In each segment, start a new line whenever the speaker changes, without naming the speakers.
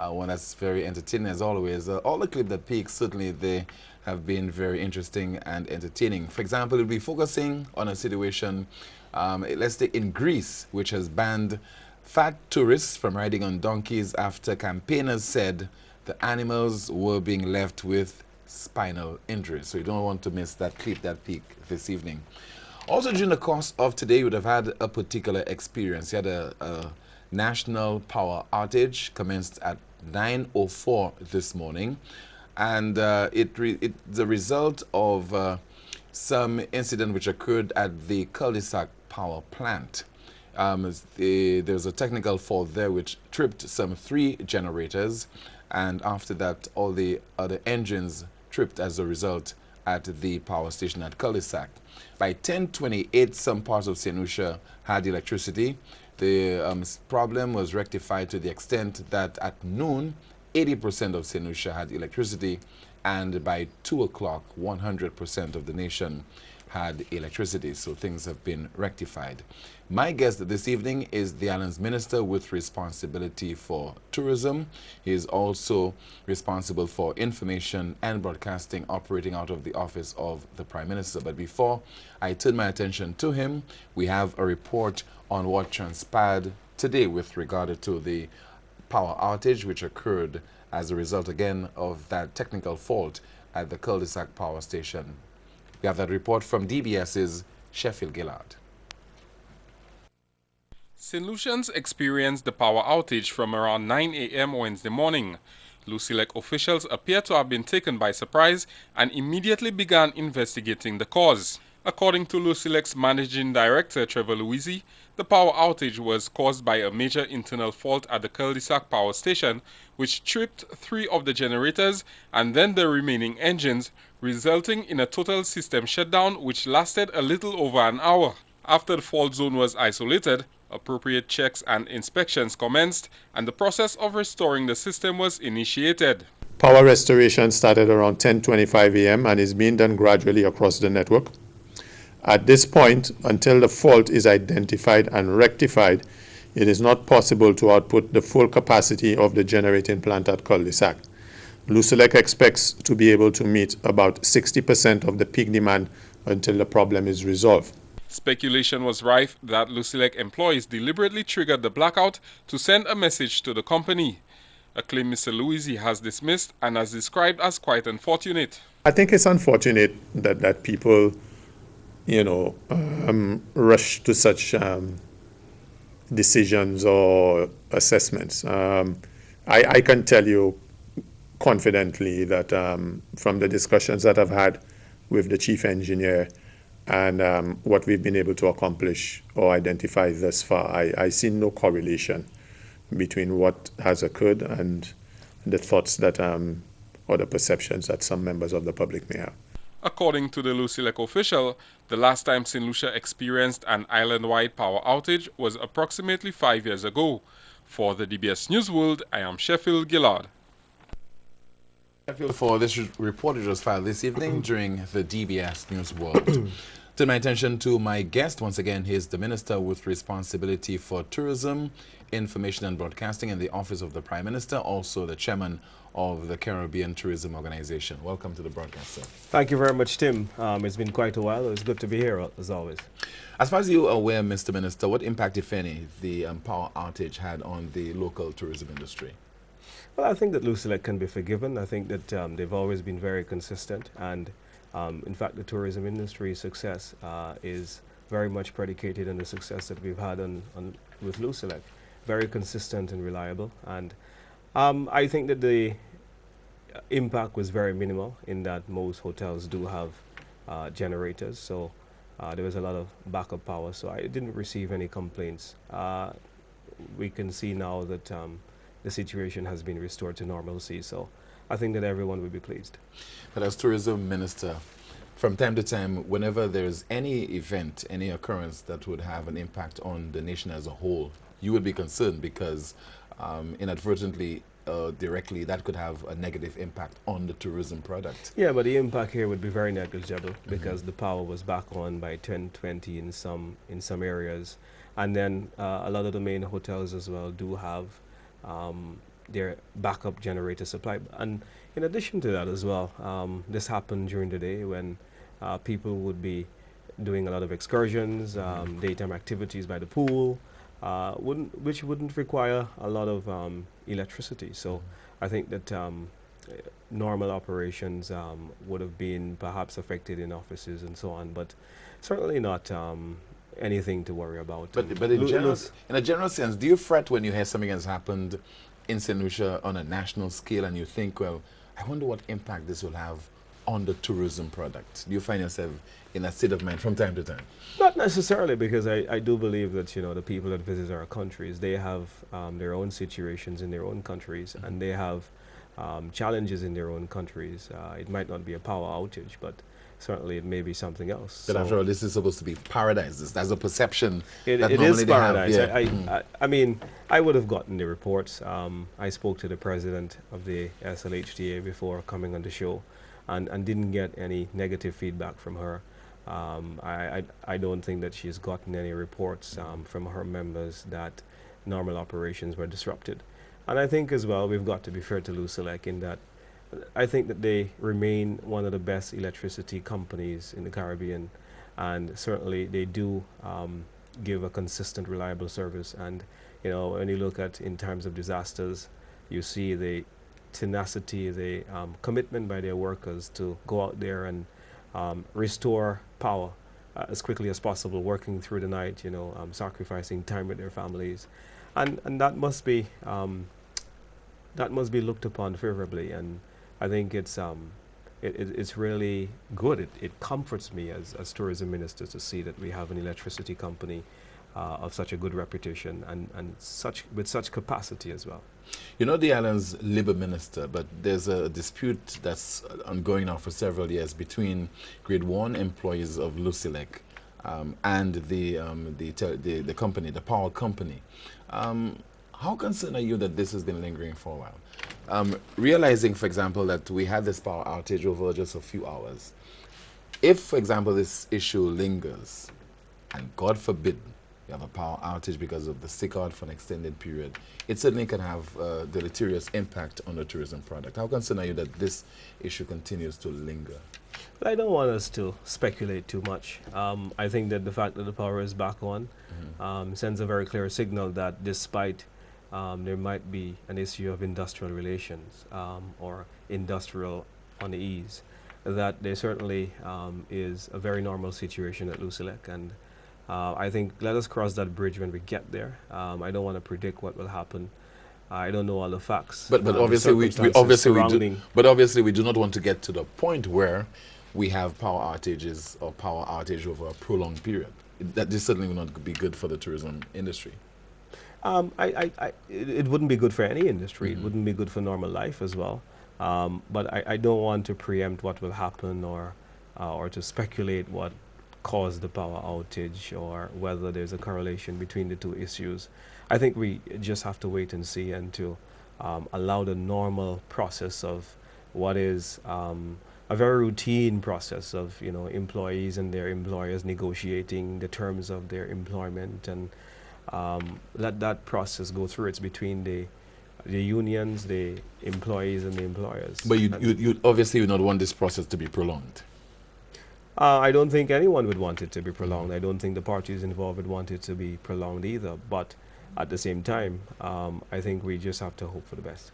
one that's very entertaining as always. All the clips that peak, certainly they have been very interesting and entertaining. For example, we'll be focusing on a situation, let's say in Greece, which has banned fat tourists from riding on donkeys after campaigners said the animals were being left with spinal injuries. So you don't want to miss that clip, that peak this evening. Also, during the course of today, you would have had a particular experience. You had a national power outage, commenced at 9:04 this morning, and it's the result of some incident which occurred at the cul-de-sac power plant. There was a technical fault there which tripped some 3 generators, and after that all the other engines tripped as a result at the power station at cul-de-sac. By 10:28, some parts of St. Lucia had electricity. The problem was rectified to the extent that at noon, 80% of St. Lucia had electricity, and by 2 o'clock, 100% of the nation had electricity. So things have been rectified. My guest this evening is the island's minister with responsibility for tourism. He is also responsible for information and broadcasting, operating out of the office of the Prime Minister. But before I turn my attention to him, we have a report on what transpired today with regard to the power outage which occurred as a result again of that technical fault at the cul-de-sac power station. We have that report from DBS's Sheffield Gillard.
St. Lucians experienced the power outage from around 9 a.m. Wednesday morning. Lusilec officials appear to have been taken by surprise and immediately began investigating the cause. According to Lusilec's managing director, Trevor Louisi, the power outage was caused by a major internal fault at the cul-de-sac power station, which tripped 3 of the generators and then the remaining engines, resulting in a total system shutdown which lasted a little over an hour. After the fault zone was isolated, appropriate checks and inspections commenced, and the process of restoring the system was initiated.
Power restoration started around 10:25 a.m. and is being done gradually across the network. At this point, until the fault is identified and rectified, it is not possible to output the full capacity of the generating plant at cul-de-sac. Lusilec expects to be able to meet about 60% of the peak demand until the problem is resolved.
Speculation was rife that Lusilec employees deliberately triggered the blackout to send a message to the company, a claim Mr. Louisi has dismissed and has described as quite unfortunate.
I think it's unfortunate that people, rush to such decisions or assessments. I can tell you confidently that from the discussions that I've had with the chief engineer and what we've been able to accomplish or identify thus far, I see no correlation between what has occurred and the thoughts that or the perceptions that some members of the public may have.
According to the Lusilec official, the last time St. Lucia experienced an island-wide power outage was approximately 5 years ago. For the DBS News World, I am Sheffield Gillard.
Sheffield, for this report which was filed this evening during the DBS News World. Turn my attention to my guest. Once again, he is the Minister with responsibility for tourism, information and broadcasting in the office of the Prime Minister, also the chairman of the Caribbean Tourism Organization. Welcome to the broadcast, sir.
Thank you very much, Tim. It's been quite a while. It's good to be here, as always.
As far as you are aware, Mr. Minister, what impact, if any, the power outage had on the local tourism industry?
Well, I think that Lusilec can be forgiven. I think that they've always been very consistent. And, in fact, the tourism industry's success is very much predicated on the success that we've had with Lusilec. Very consistent and reliable. And I think that the impact was very minimal in that most hotels do have generators. So there was a lot of backup power. So I didn't receive any complaints. We can see now that the situation has been restored to normalcy. So I think that everyone will be pleased.
But as tourism minister, from time to time, whenever there's any event, any occurrence that would have an impact on the nation as a whole, you would be concerned because inadvertently, directly, that could have a negative impact on the tourism product.
Yeah, but the impact here would be very negligible because the power was back on by 10:20 in some areas, and then a lot of the main hotels as well do have their backup generator supply. And in addition to that as well, this happened during the day when people would be doing a lot of excursions, daytime activities by the pool, which wouldn't require a lot of electricity. So I think that normal operations would have been perhaps affected in offices and so on, but certainly not anything to worry about.
But in a general sense, do you fret when you hear something has happened in St. Lucia on a national scale and you think, well, I wonder what impact this will have on the tourism product? Do you find yourself in that state of mind from time to time?
Not necessarily, because I do believe that, you know, the people that visit our countries, they have their own situations in their own countries, and they have challenges in their own countries. It might not be a power outage, but certainly it may be something else.
But after all, this is supposed to be paradise. That's a perception
it
that
it
normally
is
they have.
paradise.
Yeah.
I mean, I would have gotten the reports. I spoke to the president of the SLHTA before coming on the show, and didn't get any negative feedback from her. I don't think that she's gotten any reports from her members that normal operations were disrupted. And I think as well, we've got to be fair to Lucelec in that I think that they remain one of the best electricity companies in the Caribbean, and certainly they do give a consistent, reliable service. And you know, when you look at in terms of disasters, you see the tenacity, the commitment by their workers to go out there and restore power as quickly as possible, working through the night, you know, sacrificing time with their families, and that must be looked upon favorably. And I think it's really good. It comforts me as tourism minister to see that we have an electricity company of such a good reputation and with such capacity as well.
You know, the island's Labour Minister, but there's a dispute that's ongoing now for several years between Grade 1 employees of Lucelec and the company, the power company. How concerned are you that this has been lingering for a while? Realizing, for example, that we had this power outage over just a few hours. If, for example, this issue lingers, and God forbid, you have a power outage because of the sickard for an extended period, it certainly can have a deleterious impact on the tourism product. How concerned are you that this issue continues to linger?
But I don't want us to speculate too much. I think that the fact that the power is back on sends a very clear signal that despite there might be an issue of industrial relations or industrial unease, that there certainly is a very normal situation at Lucelec. And I think let us cross that bridge when we get there. I don't want to predict what will happen. I don't know all the facts.
But obviously we do not want to get to the point where we have power outages or power outage over a prolonged period. This certainly will not be good for the tourism industry.
It wouldn't be good for any industry. It wouldn't be good for normal life as well. But I don't want to preempt what will happen or to speculate what caused the power outage or whether there's a correlation between the two issues. I think we just have to wait and see, and to allow the normal process of what is a very routine process of, you know, employees and their employers negotiating the terms of their employment, and let that process go through. It's between the unions, the employees, and the employers.
But you obviously would not want this process to be prolonged.
I don't think anyone would want it to be prolonged. I don't think the parties involved would want it to be prolonged either. But at the same time, I think we just have to hope for the best.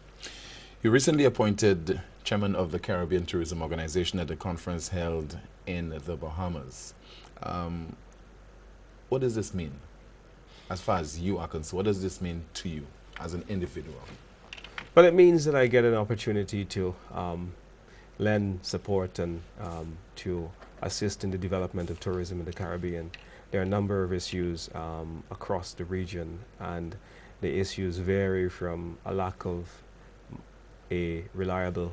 You recently appointed chairman of the Caribbean Tourism Organization at the conference held in the Bahamas. What does this mean? As far as you are concerned, what does this mean to you as an individual?
Well, it means that I get an opportunity to lend support and to assist in the development of tourism in the Caribbean. There are a number of issues across the region, and the issues vary from a lack of a reliable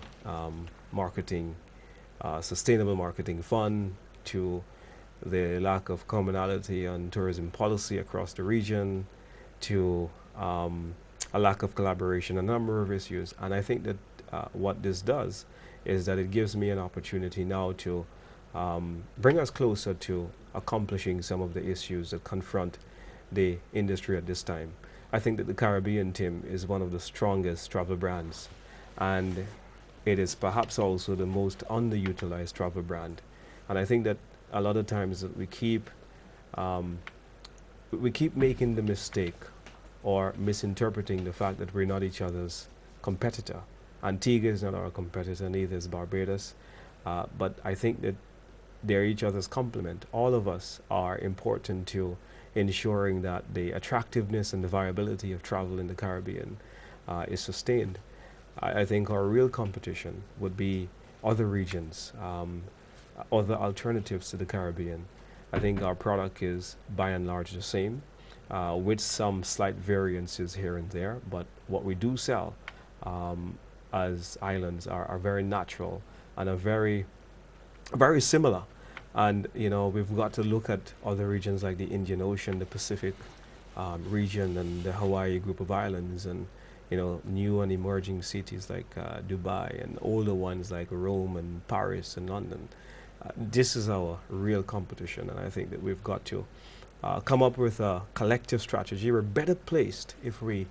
marketing, sustainable marketing fund, to the lack of commonality on tourism policy across the region, to a lack of collaboration, a number of issues. And I think that what this does is that it gives me an opportunity now to bring us closer to accomplishing some of the issues that confront the industry at this time. I think that the Caribbean, Tim, is one of the strongest travel brands, and it is perhaps also the most underutilized travel brand. And I think that a lot of times that we keep making the mistake or misinterpreting the fact that we're not each other's competitor. Antigua is not our competitor, neither is Barbados. But I think that they're each other's complement. All of us are important to ensuring that the attractiveness and the viability of travel in the Caribbean is sustained. I think our real competition would be other regions, other alternatives to the Caribbean. I think our product is by and large the same, with some slight variances here and there, but what we do sell as islands are very natural and are very similar. And we've got to look at other regions like the Indian Ocean, the Pacific region, and the Hawaii group of islands, and new and emerging cities like Dubai, and older ones like Rome and Paris and London. This is our real competition, and I think that we've got to come up with a collective strategy. We're better placed if we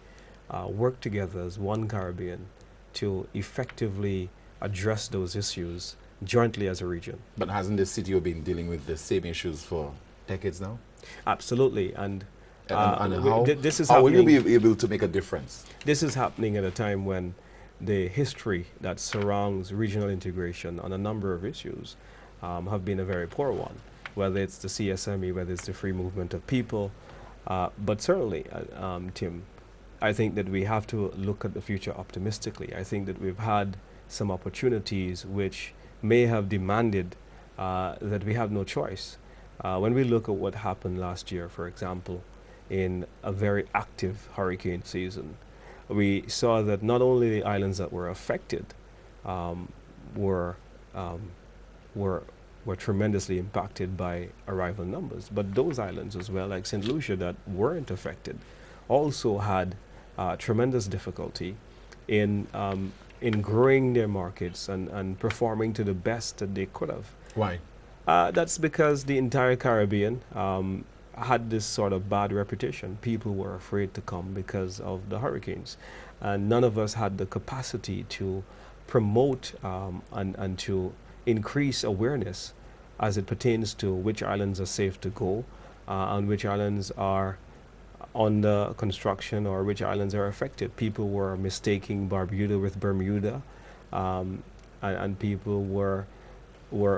work together as one Caribbean to effectively address those issues jointly as a region.
But hasn't the CTO been dealing with the same issues for decades now?
Absolutely, and
this is
how
will you be able to make a difference?
This is happening at a time when the history that surrounds regional integration on a number of issues have been a very poor one, whether it's the CSME, whether it's the free movement of people. But certainly, Tim, I think that we have to look at the future optimistically. I think that we've had some opportunities which may have demanded that we have no choice. When we look at what happened last year, for example, in a very active hurricane season, we saw that not only the islands that were affected were tremendously impacted by arrival numbers, but those islands as well, like St. Lucia, that weren't affected, also had tremendous difficulty in growing their markets and performing to the best that they could have.
Why?
That's because the entire Caribbean had this sort of bad reputation. People were afraid to come because of the hurricanes. And none of us had the capacity to promote and to increase awareness as it pertains to which islands are safe to go and which islands are under construction or which islands are affected. People were mistaking Barbuda with Bermuda, and people were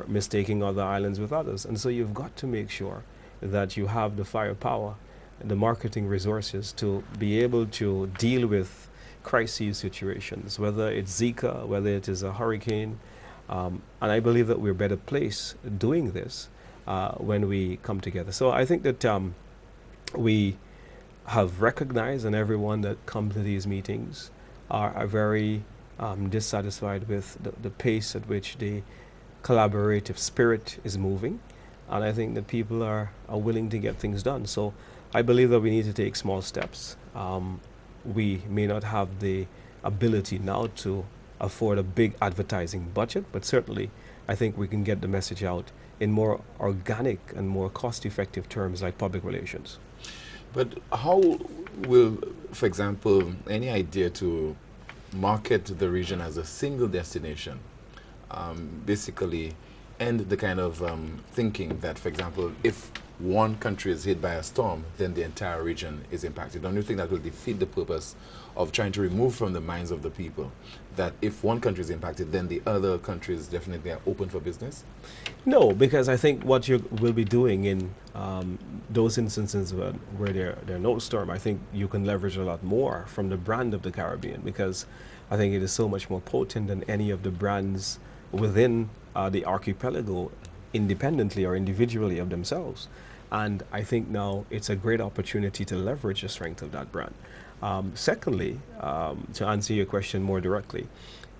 mistaking other islands with others. And so you've got to make sure that you have the firepower, the marketing resources to be able to deal with crisis situations, whether it's Zika, whether it is a hurricane. And I believe that we're better placed doing this when we come together. So I think that we have recognized, and everyone that comes to these meetings are very dissatisfied with the pace at which the collaborative spirit is moving. And I think that people are willing to get things done. So I believe that we need to take small steps. We may not have the ability now to afford a big advertising budget, but certainly I think we can get the message out in more organic and more cost-effective terms like public relations.
But how will, for example, any idea to market the region as a single destination basically end the kind of thinking that, for example, if one country is hit by a storm, then the entire region is impacted? Don't you think that will defeat the purpose of trying to remove from the minds of the people that if one country is impacted, then the other countries definitely are open for business?
No, because I think what you will be doing in those instances where there are no storm, I think you can leverage a lot more from the brand of the Caribbean, because I think it is so much more potent than any of the brands within the archipelago independently or individually of themselves. And I think now it's a great opportunity to leverage the strength of that brand. Secondly, to answer your question more directly,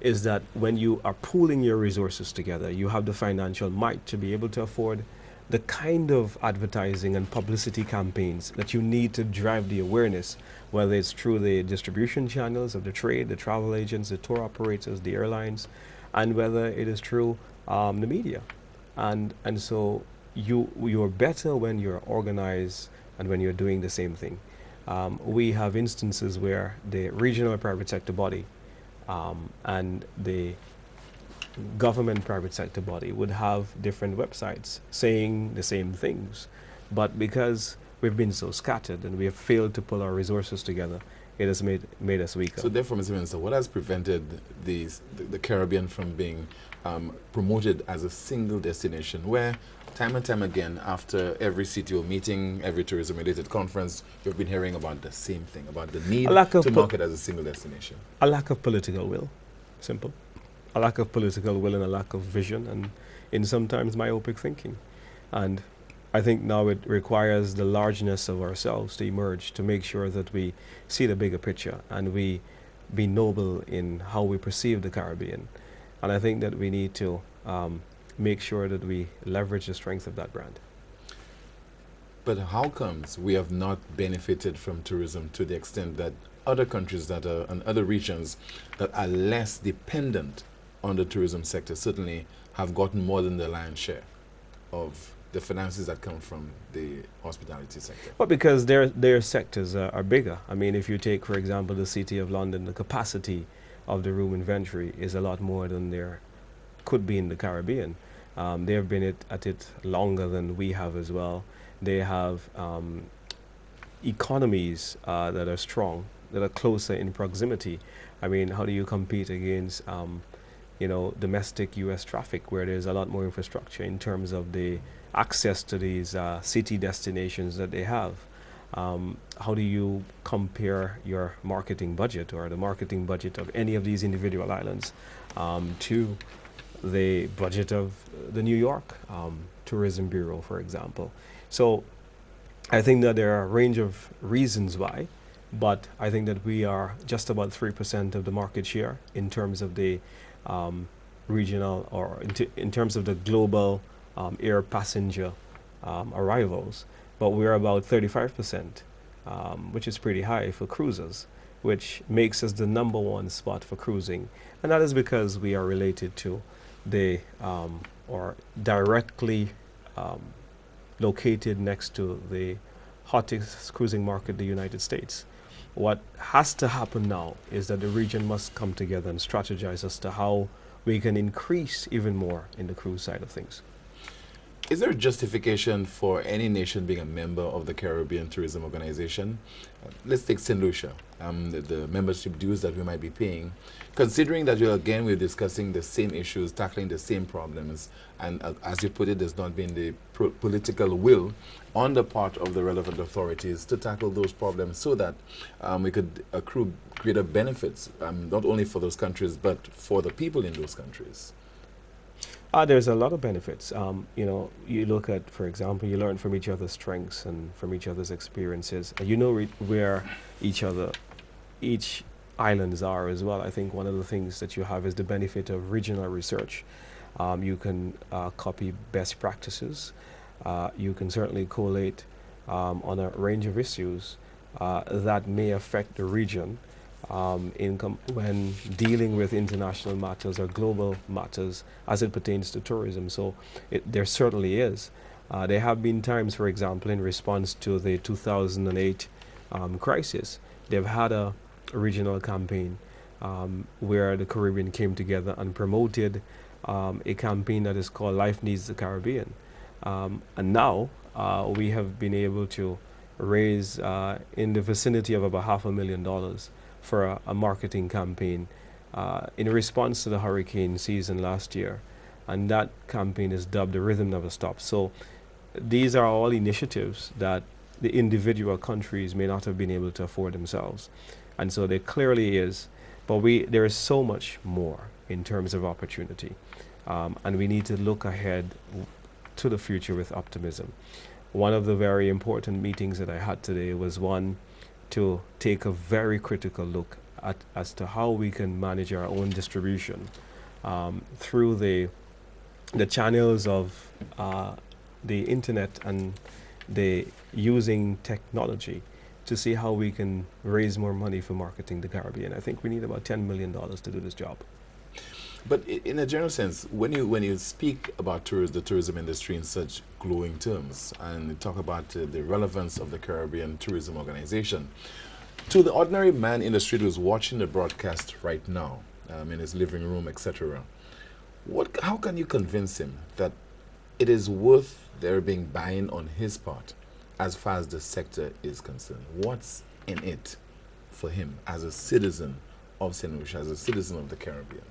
is that when you are pooling your resources together, you have the financial might to be able to afford the kind of advertising and publicity campaigns that you need to drive the awareness, whether it's through the distribution channels of the trade, the travel agents, the tour operators, the airlines, and whether it is through the media. And so you're better when you're organized and when you're doing the same thing. we have instances where the regional private sector body and the government private sector body would have different websites saying the same things. But because we've been so scattered and we have failed to pull our resources together, it has made us weaker.
So therefore, Mr. Minister, what has prevented the Caribbean from being promoted as a single destination where time and time again, after every CTO meeting, every tourism-related conference, we've been hearing about the same thing, about the need to market as a single destination?
A lack of political will, simple. A lack of political will and a lack of vision, and in sometimes myopic thinking. And I think now it requires the largeness of ourselves to emerge, to make sure that we see the bigger picture and we be noble in how we perceive the Caribbean. And I think that we need to make sure that we leverage the strength of that brand.
But how comes we have not benefited from tourism to the extent that other countries that are, and other regions that are less dependent on the tourism sector certainly have gotten more than the lion's share of the finances that come from the hospitality sector?
Well, because their sectors are bigger. I mean, if you take, for example, the City of London, the capacity of the room inventory is a lot more than there could be in the Caribbean. They have been at it longer than we have as well. They have economies that are strong, that are closer in proximity. I mean, how do you compete against domestic U.S. traffic, where there's a lot more infrastructure in terms of the access to these city destinations that they have? How do you compare your marketing budget or the marketing budget of any of these individual islands to the budget of the New York Tourism Bureau, for example? So I think that there are a range of reasons why, but I think that we are just about 3% of the market share in terms of the regional, or in terms of the global air passenger arrivals, but we're about 35%, which is pretty high for cruisers, which makes us the #1 spot for cruising. And that is because we are related to the, or directly located next to the hottest cruising market, the United States. What has to happen now is that the region must come together and strategize as to how we can increase even more in the cruise side of things.
Is there a justification for any nation being a member of the Caribbean Tourism Organization? Let's take St. Lucia, the membership dues that we might be paying, considering that we're discussing the same issues, tackling the same problems, and as you put it, there's not been the political will on the part of the relevant authorities to tackle those problems so that we could accrue greater benefits, not only for those countries, but for the people in those countries.
There's a lot of benefits. You look at, for example, you learn from each other's strengths and from each other's experiences. You know where each islands are as well. I think one of the things that you have is the benefit of regional research. You can copy best practices. You can certainly collate on a range of issues that may affect the region when dealing with international matters or global matters as it pertains to tourism. So there certainly is. There have been times, for example, in response to the 2008 crisis, they've had a regional campaign where the Caribbean came together and promoted a campaign that is called Life Needs the Caribbean. And now we have been able to raise in the vicinity of about $500,000 for a marketing campaign in response to the hurricane season last year. And that campaign is dubbed The Rhythm Never Stops. So these are all initiatives that the individual countries may not have been able to afford themselves. And so there clearly is, but there is so much more in terms of opportunity. And we need to look ahead to the future with optimism. One of the very important meetings that I had today was one to take a very critical look at as to how we can manage our own distribution through the channels of the internet and the using technology to see how we can raise more money for marketing the Caribbean. I think we need about $10 million to do this job.
But in a general sense, when you speak about the tourism industry in such glowing terms and you talk about the relevance of the Caribbean Tourism Organization, to the ordinary man in the street who's watching the broadcast right now, in his living room, etc., how can you convince him that it is worth there being buying on his part as far as the sector is concerned? What's in it for him as a citizen of St. Lucia, as a citizen of the Caribbean?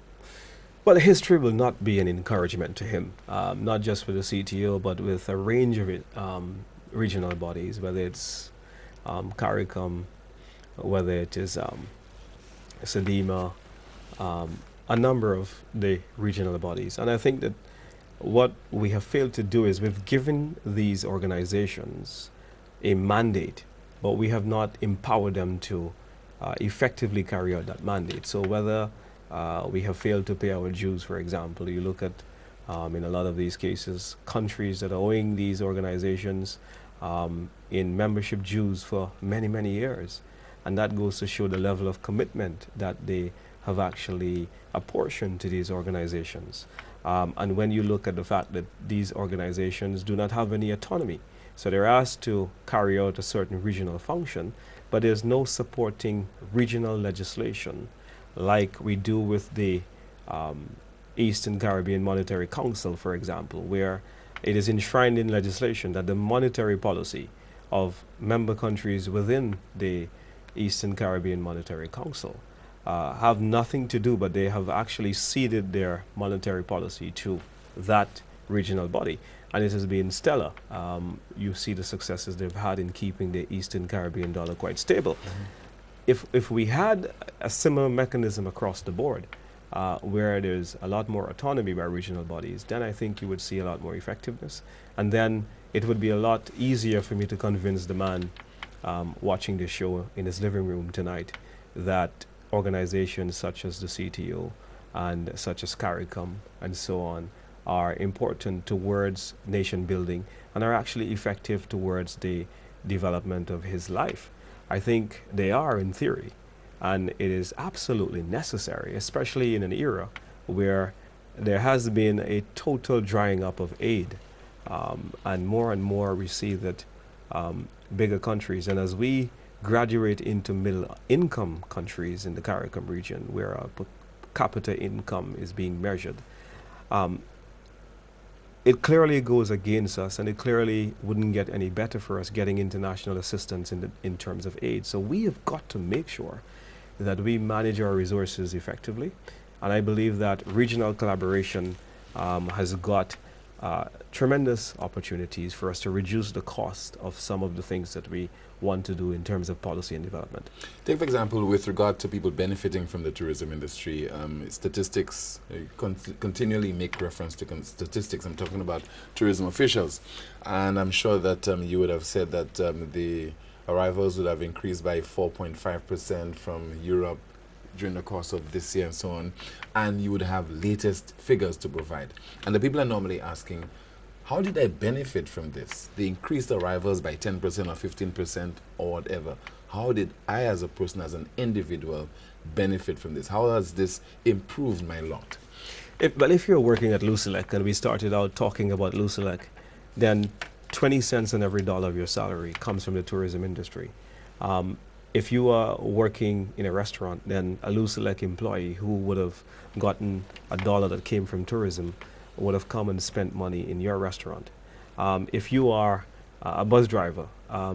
Well, history will not be an encouragement to him, not just with the CTO, but with a range of regional bodies, whether it's CARICOM, whether it is SEDIMA, a number of the regional bodies. And I think that what we have failed to do is we've given these organizations a mandate, but we have not empowered them to effectively carry out that mandate. So whether we have failed to pay our dues, for example, you look at, in a lot of these cases, countries that are owing these organizations in membership dues for many, many years. And that goes to show the level of commitment that they have actually apportioned to these organizations. And when you look at the fact that these organizations do not have any autonomy, so they're asked to carry out a certain regional function, but there's no supporting regional legislation like we do with the Eastern Caribbean Monetary Council, for example, where it is enshrined in legislation that the monetary policy of member countries within the Eastern Caribbean Monetary Council have nothing to do, but they have actually ceded their monetary policy to that regional body. And it has been stellar. You see the successes they've had in keeping the Eastern Caribbean dollar quite stable. Mm-hmm. If we had a similar mechanism across the board, where there's a lot more autonomy by regional bodies, then I think you would see a lot more effectiveness. And then it would be a lot easier for me to convince the man watching this show in his living room tonight that organizations such as the CTO and such as CARICOM and so on are important towards nation building and are actually effective towards the development of his life. I think they are in theory, and it is absolutely necessary, especially in an era where there has been a total drying up of aid, and more we see that bigger countries, and as we graduate into middle income countries in the CARICOM region where our per capita income is being measured, it clearly goes against us, and it clearly wouldn't get any better for us getting international assistance in terms of aid. So we have got to make sure that we manage our resources effectively, and I believe that regional collaboration has got tremendous opportunities for us to reduce the cost of some of the things that we want to do in terms of policy and development.
Take, for example, with regard to people benefiting from the tourism industry, statistics continually make reference to statistics. I'm talking about tourism officials, and I'm sure that you would have said that the arrivals would have increased by 4.5% from Europe during the course of this year and so on, and you would have latest figures to provide. And the people are normally asking, how did I benefit from this? The increased arrivals by 10% or 15% or whatever. How did I as a person, as an individual, benefit from this? How has this improved my lot?
If you're working at Lucelec, and we started out talking about Lucelec, then 20 cents on every dollar of your salary comes from the tourism industry. If you are working in a restaurant, then a Lucelec employee who would have gotten a dollar that came from tourism would have come and spent money in your restaurant. If you are a bus driver,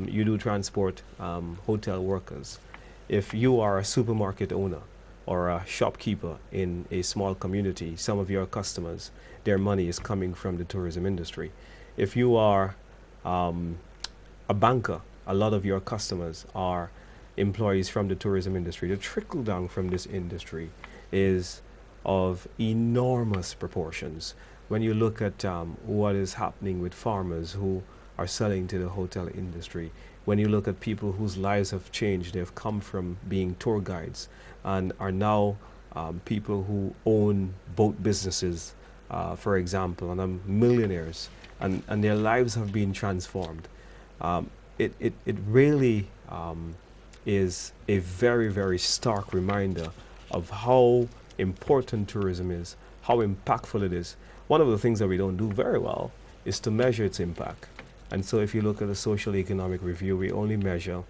you do transport hotel workers. If you are a supermarket owner or a shopkeeper in a small community, some of your customers, their money is coming from the tourism industry. If you are a banker, a lot of your customers are employees from the tourism industry. The trickle down from this industry is of enormous proportions. When you look at what is happening with farmers who are selling to the hotel industry, when you look at people whose lives have changed, they've come from being tour guides and are now people who own boat businesses, for example, and are millionaires, and their lives have been transformed. It really is a very, very stark reminder of how important tourism is, how impactful it is. One of the things that we don't do very well is to measure its impact. And so if you look at the social economic review, we only measure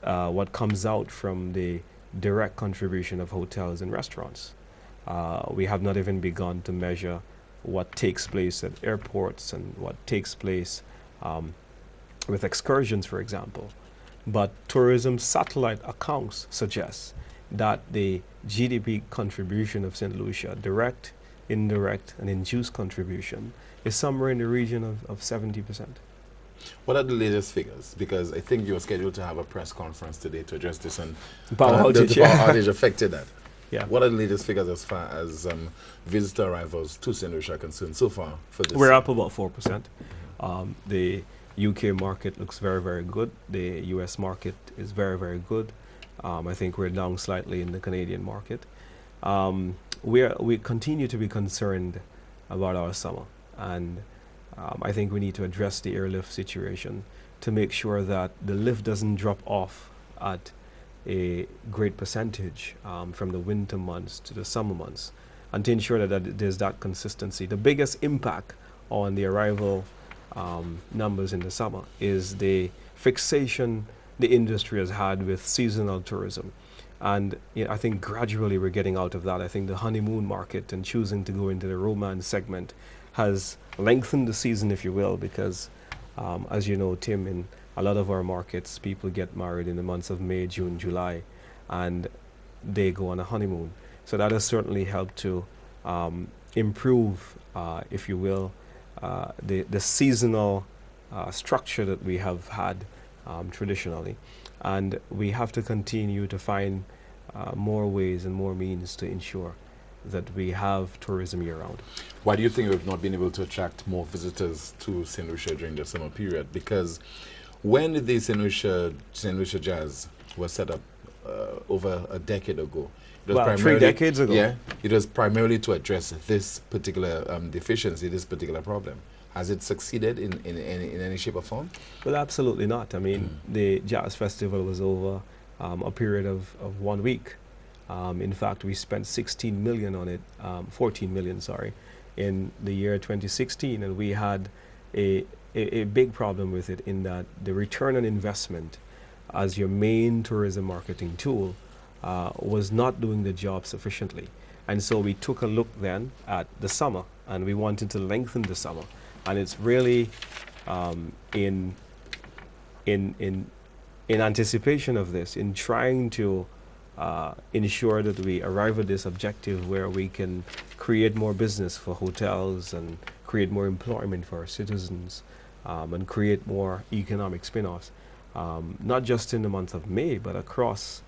what comes out from the direct contribution of hotels and restaurants. We have not even begun to measure what takes place at airports and what takes place with excursions, for example. But tourism satellite accounts suggest that the GDP contribution of St. Lucia, direct, indirect, and induced contribution, is somewhere in the region of 70%.
What are the latest figures? Because I think you're scheduled to have a press conference today to address this, and
Power outage,
the power outage affected that.
Yeah.
What are the latest figures as far as visitor arrivals to St. Lucia are concerned so far for this?
We're up about 4%. The UK market looks very, very good. The US market is very, very good. I think we're down slightly in the Canadian market. We continue to be concerned about our summer, and I think we need to address the airlift situation to make sure that the lift doesn't drop off at a great percentage from the winter months to the summer months, and to ensure that there's that consistency. The biggest impact on the arrival numbers in the summer is the fixation the industry has had with seasonal tourism. And I think gradually we're getting out of that. I think the honeymoon market and choosing to go into the romance segment has lengthened the season, if you will, because as you know, Tim, in a lot of our markets, people get married in the months of May, June, July, and they go on a honeymoon. So that has certainly helped to improve, if you will, the seasonal structure that we have had traditionally. And we have to continue to find more ways and more means to ensure that we have tourism year-round.
Why do you think we've not been able to attract more visitors to St. Lucia during the summer period? Because when the St. Lucia Jazz was set up over a decade ago, it was
Well, 3 decades ago.
Yeah, it was primarily to address this particular deficiency, this particular problem. Has it succeeded in any shape or form?
Well, absolutely not. I mean, the Jazz Festival was over a period of 1 week. In fact, we spent 16 million on it, 14 million, sorry, in the year 2016, and we had a big problem with it in that the return on investment as your main tourism marketing tool was not doing the job sufficiently. And so we took a look then at the summer, and we wanted to lengthen the summer. And it's really in anticipation of this, in trying to ensure that we arrive at this objective where we can create more business for hotels and create more employment for our citizens and create more economic spin-offs, not just in the month of May, but across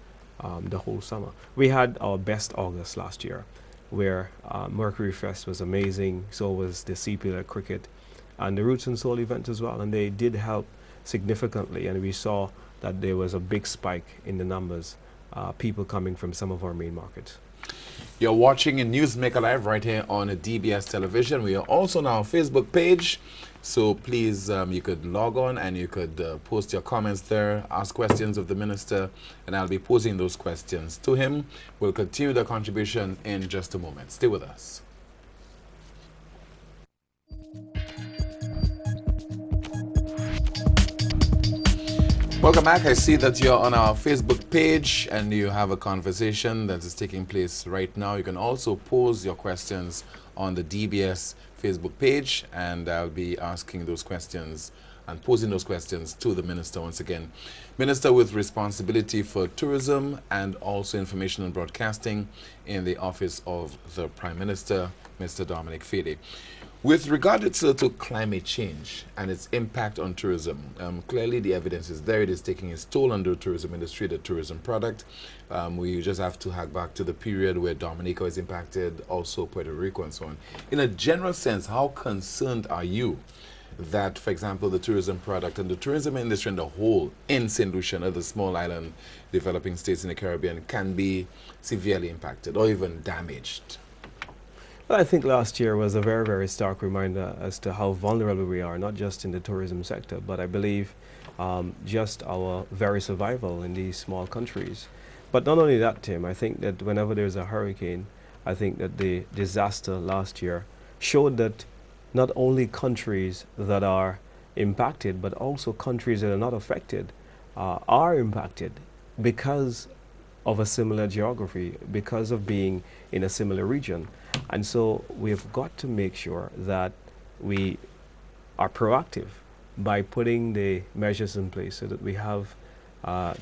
the whole summer. We had our best August last year, where Mercury Fest was amazing, so was the CPL Cricket, and the Roots and Soul event as well, and they did help significantly, and we saw that there was a big spike in the numbers, people coming from some of our main markets.
You're watching a Newsmaker Live right here on DBS Television. We are also on our Facebook page, so please you could log on and you could post your comments there, ask questions of the minister, and I'll be posing those questions to him. We'll continue the contribution in just a moment. Stay with us. Welcome back. I see that you're on our Facebook page and you have a conversation that is taking place right now. You can also pose your questions on the DBS Facebook page, and I'll be asking those questions and posing those questions to the minister once again. Minister with responsibility for tourism and also information and broadcasting in the office of the Prime Minister, Mr. Dominic Fedee. With regard to climate change and its impact on tourism, clearly the evidence is there. It is taking its toll on the tourism industry, the tourism product. We just have to hack back to the period where Dominica was impacted, also Puerto Rico and so on. In a general sense, how concerned are you that, for example, the tourism product and the tourism industry in the whole in St. Lucia and other small island developing states in the Caribbean can be severely impacted or even damaged?
Well, I think last year was a very, very stark reminder as to how vulnerable we are, not just in the tourism sector, but I believe just our very survival in these small countries. But not only that, Tim, I think that whenever there's a hurricane, I think that the disaster last year showed that not only countries that are impacted, but also countries that are not affected are impacted because of a similar geography, because of being in a similar region. And so we've got to make sure that we are proactive by putting the measures in place so that we have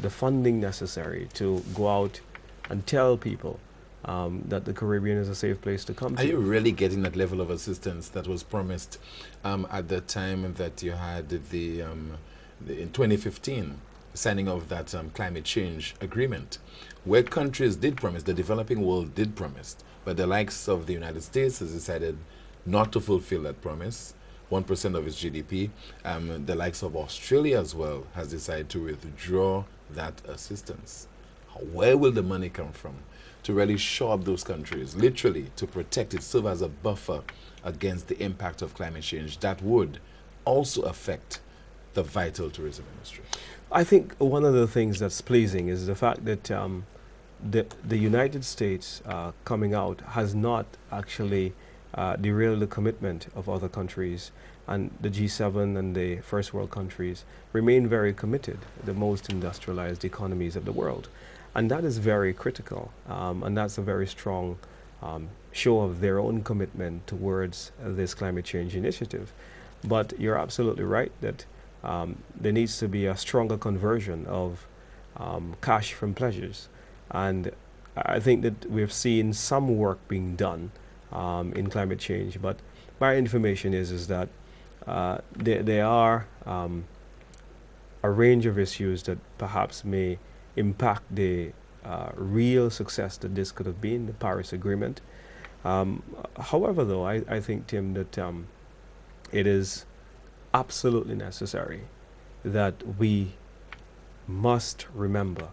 the funding necessary to go out and tell people that the Caribbean is a safe place to come to.
Are you really getting that level of assistance that was promised at the time that you had in 2015, signing of that climate change agreement, where countries did promise, the developing world did promise, but the likes of the United States has decided not to fulfill that promise, 1% of its GDP. The likes of Australia as well has decided to withdraw that assistance. Where will the money come from to really shore up those countries, literally to protect it, serve as a buffer against the impact of climate change that would also affect the vital tourism industry?
I think one of the things that's pleasing is the fact that the United States coming out has not actually derailed the commitment of other countries, and the G7 and the first world countries remain very committed, the most industrialized economies of the world. And that is very critical, and that's a very strong show of their own commitment towards this climate change initiative. But you're absolutely right that there needs to be a stronger conversion of cash from pleasures. And I think that we've seen some work being done in climate change, but my information is that there are a range of issues that perhaps may impact the real success that this could have been, the Paris Agreement. However, though, I think, Tim, that it is absolutely necessary that we must remember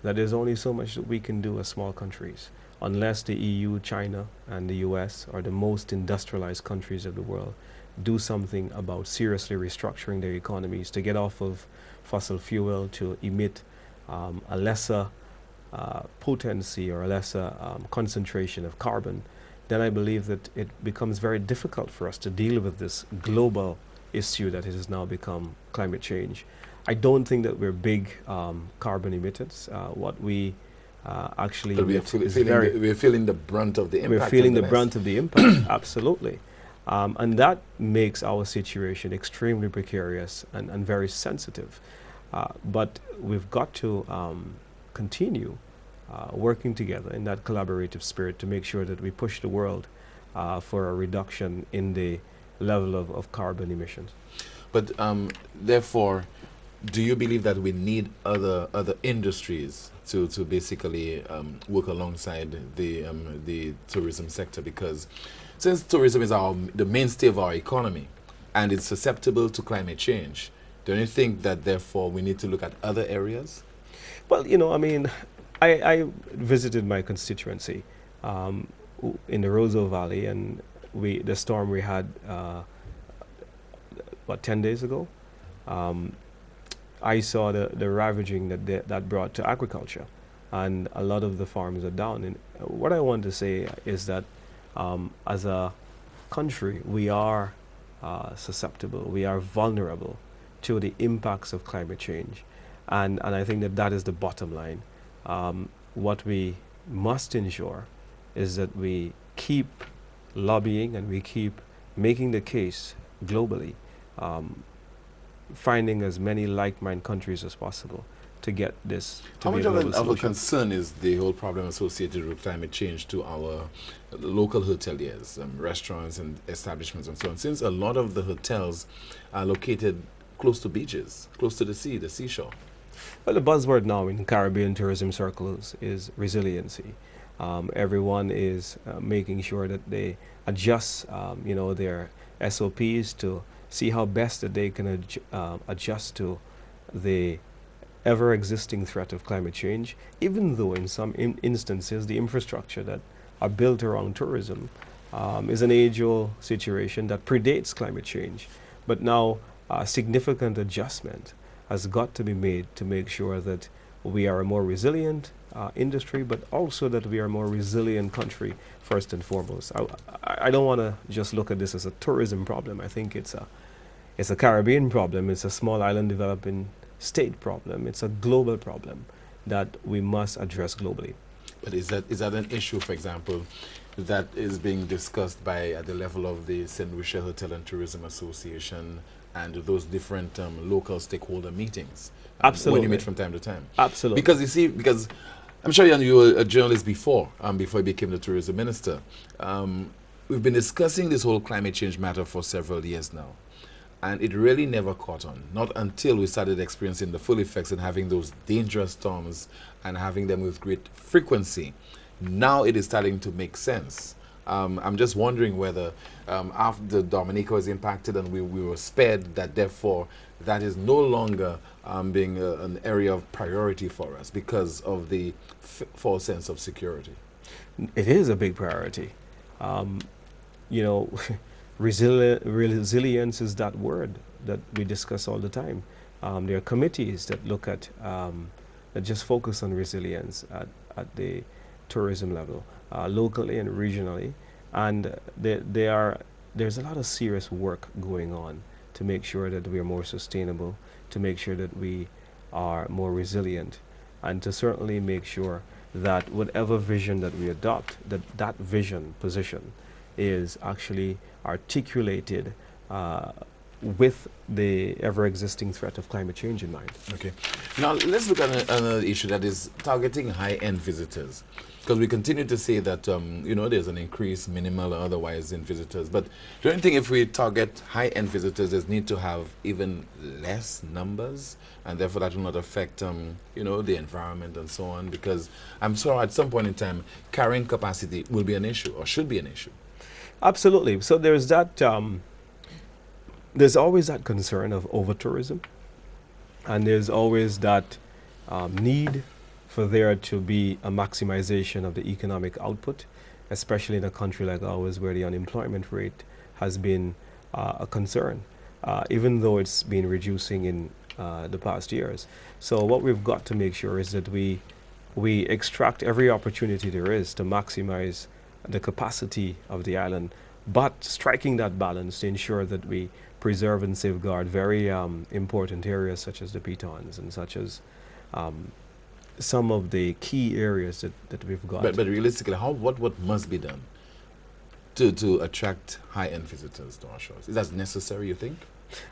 that there's only so much that we can do as small countries, unless the EU, China, and the US are the most industrialized countries of the world do something about seriously restructuring their economies to get off of fossil fuel, to emit a lesser potency or a lesser concentration of carbon. Then I believe that it becomes very difficult for us to deal with this global issue that has now become climate change. I don't think that we're big carbon emitters. What we actually
but
emit is very...
we're feeling the brunt of the impact.
We're feeling the brunt of the impact, absolutely. And that makes our situation extremely precarious and very sensitive. But we've got to continue working together in that collaborative spirit to make sure that we push the world for a reduction in the level of carbon emissions.
But therefore, do you believe that we need other industries to basically work alongside the tourism sector? Because since tourism is the mainstay of our economy and it's susceptible to climate change, don't you think that therefore we need to look at other areas?
Well, you know, I mean, I visited my constituency in the Roseau Valley, and the storm we had, 10 days ago? I saw the ravaging that brought to agriculture, and a lot of the farms are down. And what I want to say is that as a country, we are susceptible, we are vulnerable to the impacts of climate change. And I think that is the bottom line. What we must ensure is that we keep lobbying and we keep making the case globally, finding as many like-minded countries as possible to get this to be a global solution.
How much of a concern is the whole problem associated with climate change to our local hoteliers, restaurants and establishments and so on, since a lot of the hotels are located close to beaches, close to the sea, the seashore?
Well, the buzzword now in Caribbean tourism circles is resiliency. Everyone is making sure that they adjust, their SOPs to see how best that they can adjust to the ever-existing threat of climate change, even though in some instances the infrastructure that are built around tourism is an age-old situation that predates climate change. But now a significant adjustment has got to be made to make sure that we are a more resilient industry, but also that we are a more resilient country first and foremost. I don't want to just look at this as a tourism problem. I think it's a Caribbean problem. It's a small island developing state problem. It's a global problem that we must address globally.
But is that an issue, for example, that is being discussed at the level of the St. Lucia Hotel and Tourism Association and those different local stakeholder meetings?
Absolutely.
When you meet from time to time?
Absolutely.
Because you see, because I'm sure you were a journalist before you became the tourism minister. We've been discussing this whole climate change matter for several years now. And it really never caught on, not until we started experiencing the full effects and having those dangerous storms and having them with great frequency. Now it is starting to make sense. I'm just wondering whether after Dominica was impacted and we were spared, that therefore that is no longer being an area of priority for us because of the false sense of security.
It is a big priority. You know, resilience is that word that we discuss all the time. There are committees that look at, that just focus on resilience at the tourism level, locally and regionally. And there's a lot of serious work going on to make sure that we are more sustainable, to make sure that we are more resilient, and to certainly make sure that whatever vision that we adopt, that vision position is actually articulated with the ever-existing threat of climate change in mind.
Okay. Now, let's look at another issue that is targeting high-end visitors. Because we continue to say that, you know, there's an increase, minimal or otherwise, in visitors. But do you think if we target high-end visitors, there's need to have even less numbers? And therefore, that will not affect, you know, the environment and so on? Because I'm sure at some point in time, carrying capacity will be an issue or should be an issue.
Absolutely. So there's that, there's always that concern of over-tourism. And there's always that need for there to be a maximization of the economic output, especially in a country like ours where the unemployment rate has been a concern, even though it's been reducing in the past years. So what we've got to make sure is that we extract every opportunity there is to maximize the capacity of the island, but striking that balance to ensure that we preserve and safeguard very important areas such as the pitons and such as some of the key areas that we've got.
But realistically, what must be done to attract high-end visitors to our shores? Is that necessary, you think?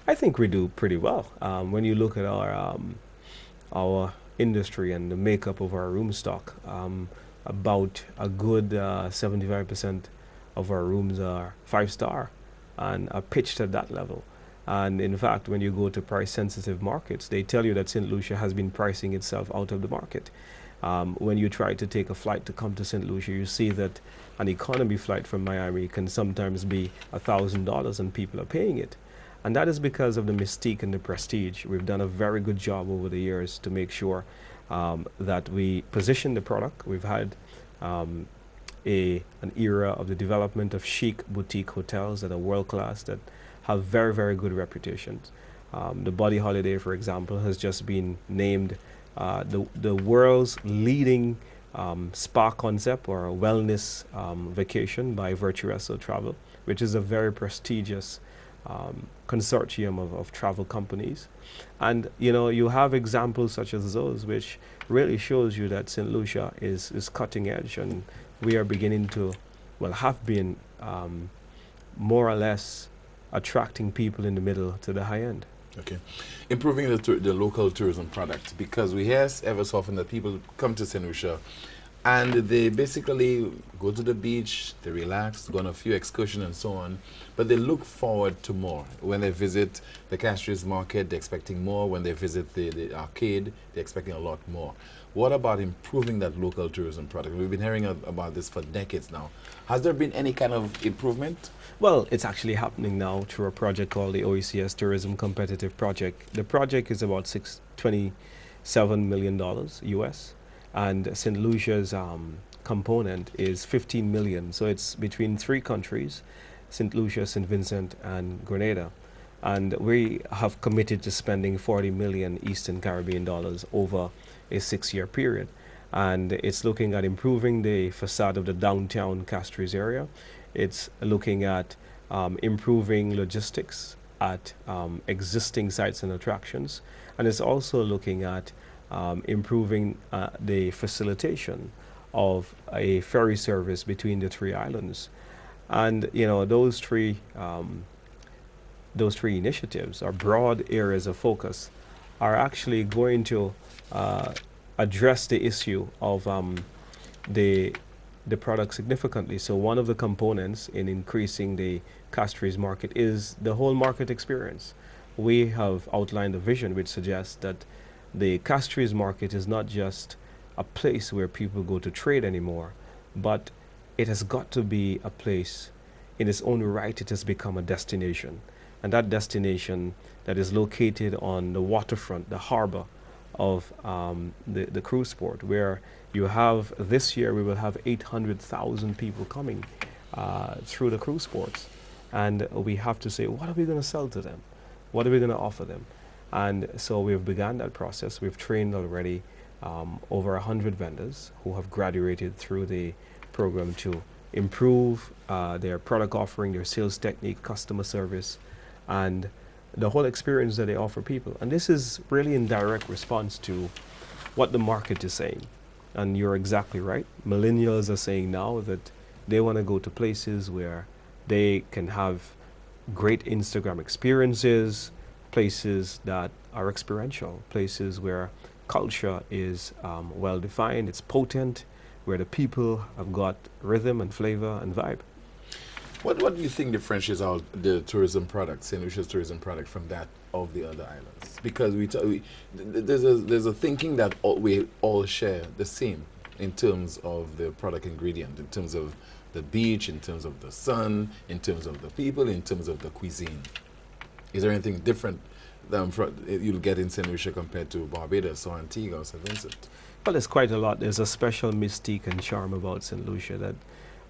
I think we do pretty well. When you look at our industry and the makeup of our room stock, about a good 75% of our rooms are 5-star and are pitched at that level. And in fact, when you go to price-sensitive markets, they tell you that St. Lucia has been pricing itself out of the market. When you try to take a flight to come to St. Lucia, you see that an economy flight from Miami can sometimes be $1,000 and people are paying it. And that is because of the mystique and the prestige. We've done a very good job over the years to make sure that we position the product. We've had an era of the development of chic boutique hotels that are world-class, that have very, very good reputations. The Body Holiday, for example, has just been named the world's leading spa concept or a wellness vacation by Virtuoso Travel, which is a very prestigious consortium of travel companies. And you know, you have examples such as those, which really shows you that St. Lucia is cutting edge, and we are beginning to, well, have been more or less attracting people in the middle to the high end.
Okay. Improving the local tourism product, because we hear ever so often that people come to St. Lucia and they basically go to the beach, they relax, go on a few excursions and so on, but they look forward to more. When they visit the Castries Market, they're expecting more. When they visit the arcade, they're expecting a lot more. What about improving that local tourism product? We've been hearing about this for decades now. Has there been any kind of improvement?
Well, it's actually happening now through a project called the OECS Tourism Competitive Project. The project is about $27 million US, and St. Lucia's component is 15 million. So it's between 3 countries, St. Lucia, St. Vincent, and Grenada. And we have committed to spending 40 million Eastern Caribbean dollars over a 6-year period. And it's looking at improving the facade of the downtown Castries area. It's looking at improving logistics at existing sites and attractions. And it's also looking at improving the facilitation of a ferry service between the three islands. And you know, those three initiatives, or broad areas of focus, are actually going to address the issue of the product significantly. So one of the components in increasing the Castries market is the whole market experience. We have outlined a vision which suggests that the Castries market is not just a place where people go to trade anymore, but it has got to be a place in its own right. It has become a destination. And that destination that is located on the waterfront, the harbor of the cruise port, where you have, this year we will have 800,000 people coming through the cruise ports. And we have to say, what are we going to sell to them? What are we going to offer them? And so we've begun that process. We've trained already over 100 vendors who have graduated through the program to improve their product offering, their sales technique, customer service, and the whole experience that they offer people. And this is really in direct response to what the market is saying. And you're exactly right. Millennials are saying now that they want to go to places where they can have great Instagram experiences, places that are experiential, places where culture is well defined, it's potent, where the people have got rhythm and flavor and vibe.
What do you think differentiates our the tourism product, St. Lucia's tourism product, from that of the other islands? Because there's a thinking that we all share the same in terms of the product ingredient, in terms of the beach, in terms of the sun, in terms of the people, in terms of the cuisine. Is there anything different than you'll get in St. Lucia compared to Barbados or Antigua or St. Vincent?
Well, there's quite a lot. There's a special mystique and charm about St. Lucia that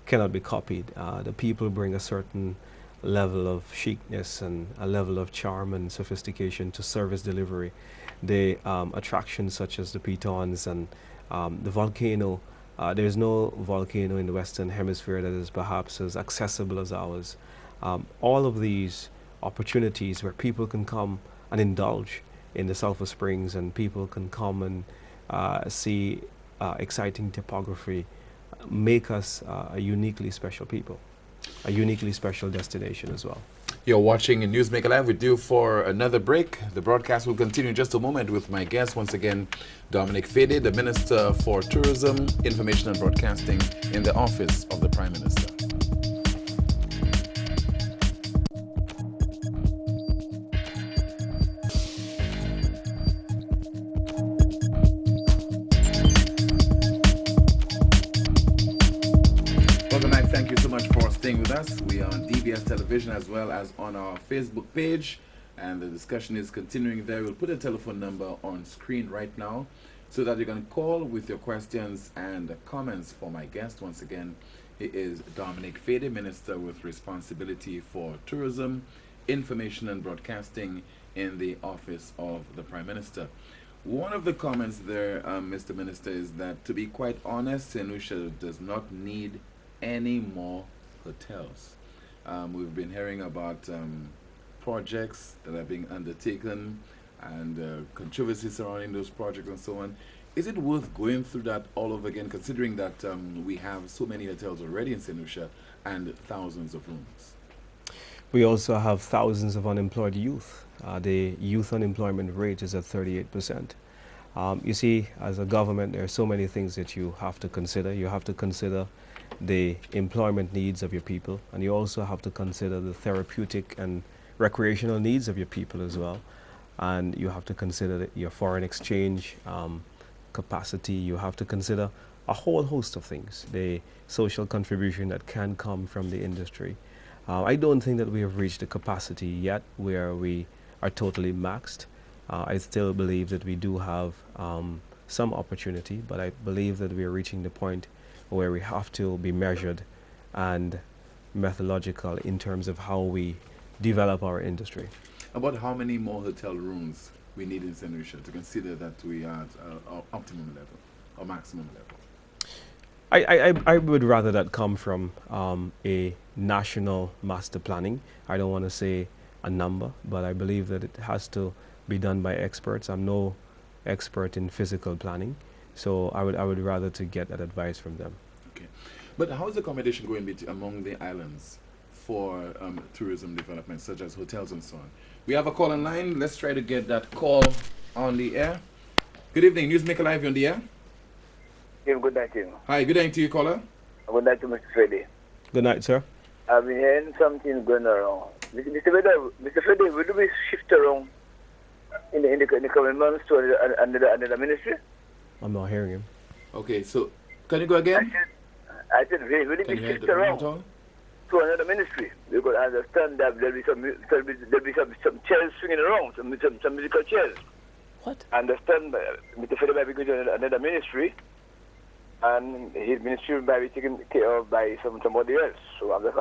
cannot be copied. The people bring a certain level of chicness and a level of charm and sophistication to service delivery. The attractions such as the pitons and the volcano, there's no volcano in the Western Hemisphere that is perhaps as accessible as ours. All of these opportunities where people can come and indulge in the Sulphur Springs, and people can come and see exciting topography, make us a uniquely special people, a uniquely special destination as well.
You're watching Newsmaker Live. We're due for another break. The broadcast will continue in just a moment with my guest, once again, Dominic Fedee, the Minister for Tourism, Information and Broadcasting in the Office of the Prime Minister. Welcome back. Thank you so much for staying with us. We are on DBS Television as well as on our Facebook page, and the discussion is continuing there. We'll put a telephone number on screen right now so that you can call with your questions and comments for my guest. Once again, he is Dominic Fedee, Minister with responsibility for tourism, information and broadcasting in the Office of the Prime Minister. One of the comments there, Mr. Minister, is that, to be quite honest, St. Lucia does not need any more hotels. We've been hearing about projects that are being undertaken and controversy surrounding those projects and so on. Is it worth going through that all over again, considering that we have so many hotels already in St. Lucia and thousands of rooms?
We also have thousands of unemployed youth. The youth unemployment rate is at 38%. You see, as a government, there are so many things that you have to consider. You have to consider the employment needs of your people, and you also have to consider the therapeutic and recreational needs of your people as well. And you have to consider your foreign exchange capacity. You have to consider a whole host of things, the social contribution that can come from the industry. I don't think that we have reached the capacity yet where we are totally maxed. I still believe that we do have some opportunity, but I believe that we are reaching the point where we have to be measured and methodological in terms of how we develop our industry.
About how many more hotel rooms we need in St. Lucia to consider that we are at our optimum level? or maximum level?
I would rather that come from a national master planning. I don't want to say a number, but I believe that it has to be done by experts. I'm no expert in physical planning, so I would rather to get that advice from them.
Okay. But how is the competition going among the islands for tourism development, such as hotels and so on? We have a call online. Let's try to get that call on the air. Good evening, Newsmaker Live, you're on the air.
Good night to you.
Hi, good night to you, caller.
Good night to Mr. Freddy.
Good night, sir.
I've been hearing something going around. Mr. Freddy, will we shift around in the coming months to another ministry?
I'm not hearing him.
Okay, so can you go again?
I said, will
Can
it
you
be
hear
shift
the
around
at all?
to another ministry? Because I understand that there'll be some chairs swinging around, some musical chairs.
What?
I understand Mr. Freddy might be going to another ministry, and his ministry might be taken care of by somebody else. So I'm just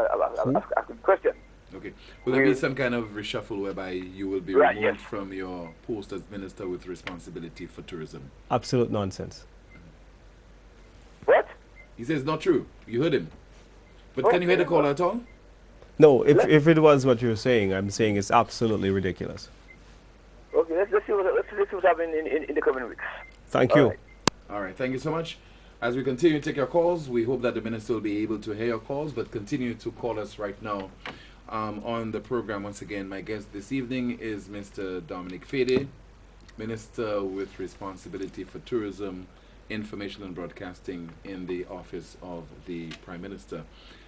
asking a question.
Okay. Will there be some kind of reshuffle whereby you will be
Right,
removed
yes.
from your post as minister with responsibility for tourism?
Absolute nonsense.
What?
He says not true. You heard him. But can you hear the caller at all?
No, if it was what you're saying, I'm saying it's absolutely ridiculous.
Okay, let's see what's happening in the coming weeks.
Thank
All
you.
right.
All right. Thank you so much. As we continue to take your calls, we hope that the minister will be able to hear your calls, but continue to call us right now on the program. Once again, my guest this evening is Mr. Dominic Fede, Minister with responsibility for tourism, information and broadcasting in the office of the Prime Minister.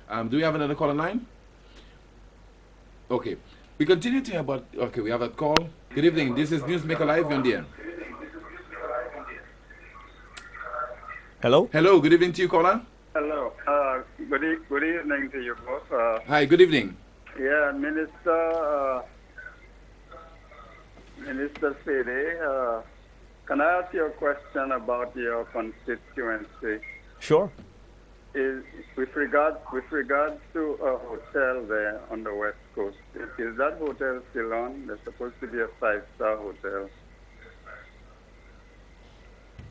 Do we have another call online? Okay. We continue to hear about... Okay, we have a call. Good evening. This is Newsmaker Live. You're on the air.
Hello?
Hello. Good evening to you, caller.
Hello. Good evening to you both.
Hi. Good evening.
Yeah, Minister Fede, can I ask you a question about your constituency?
Sure.
With regard to a hotel there on the West Coast, is that hotel still on? There's supposed to be a 5-star hotel.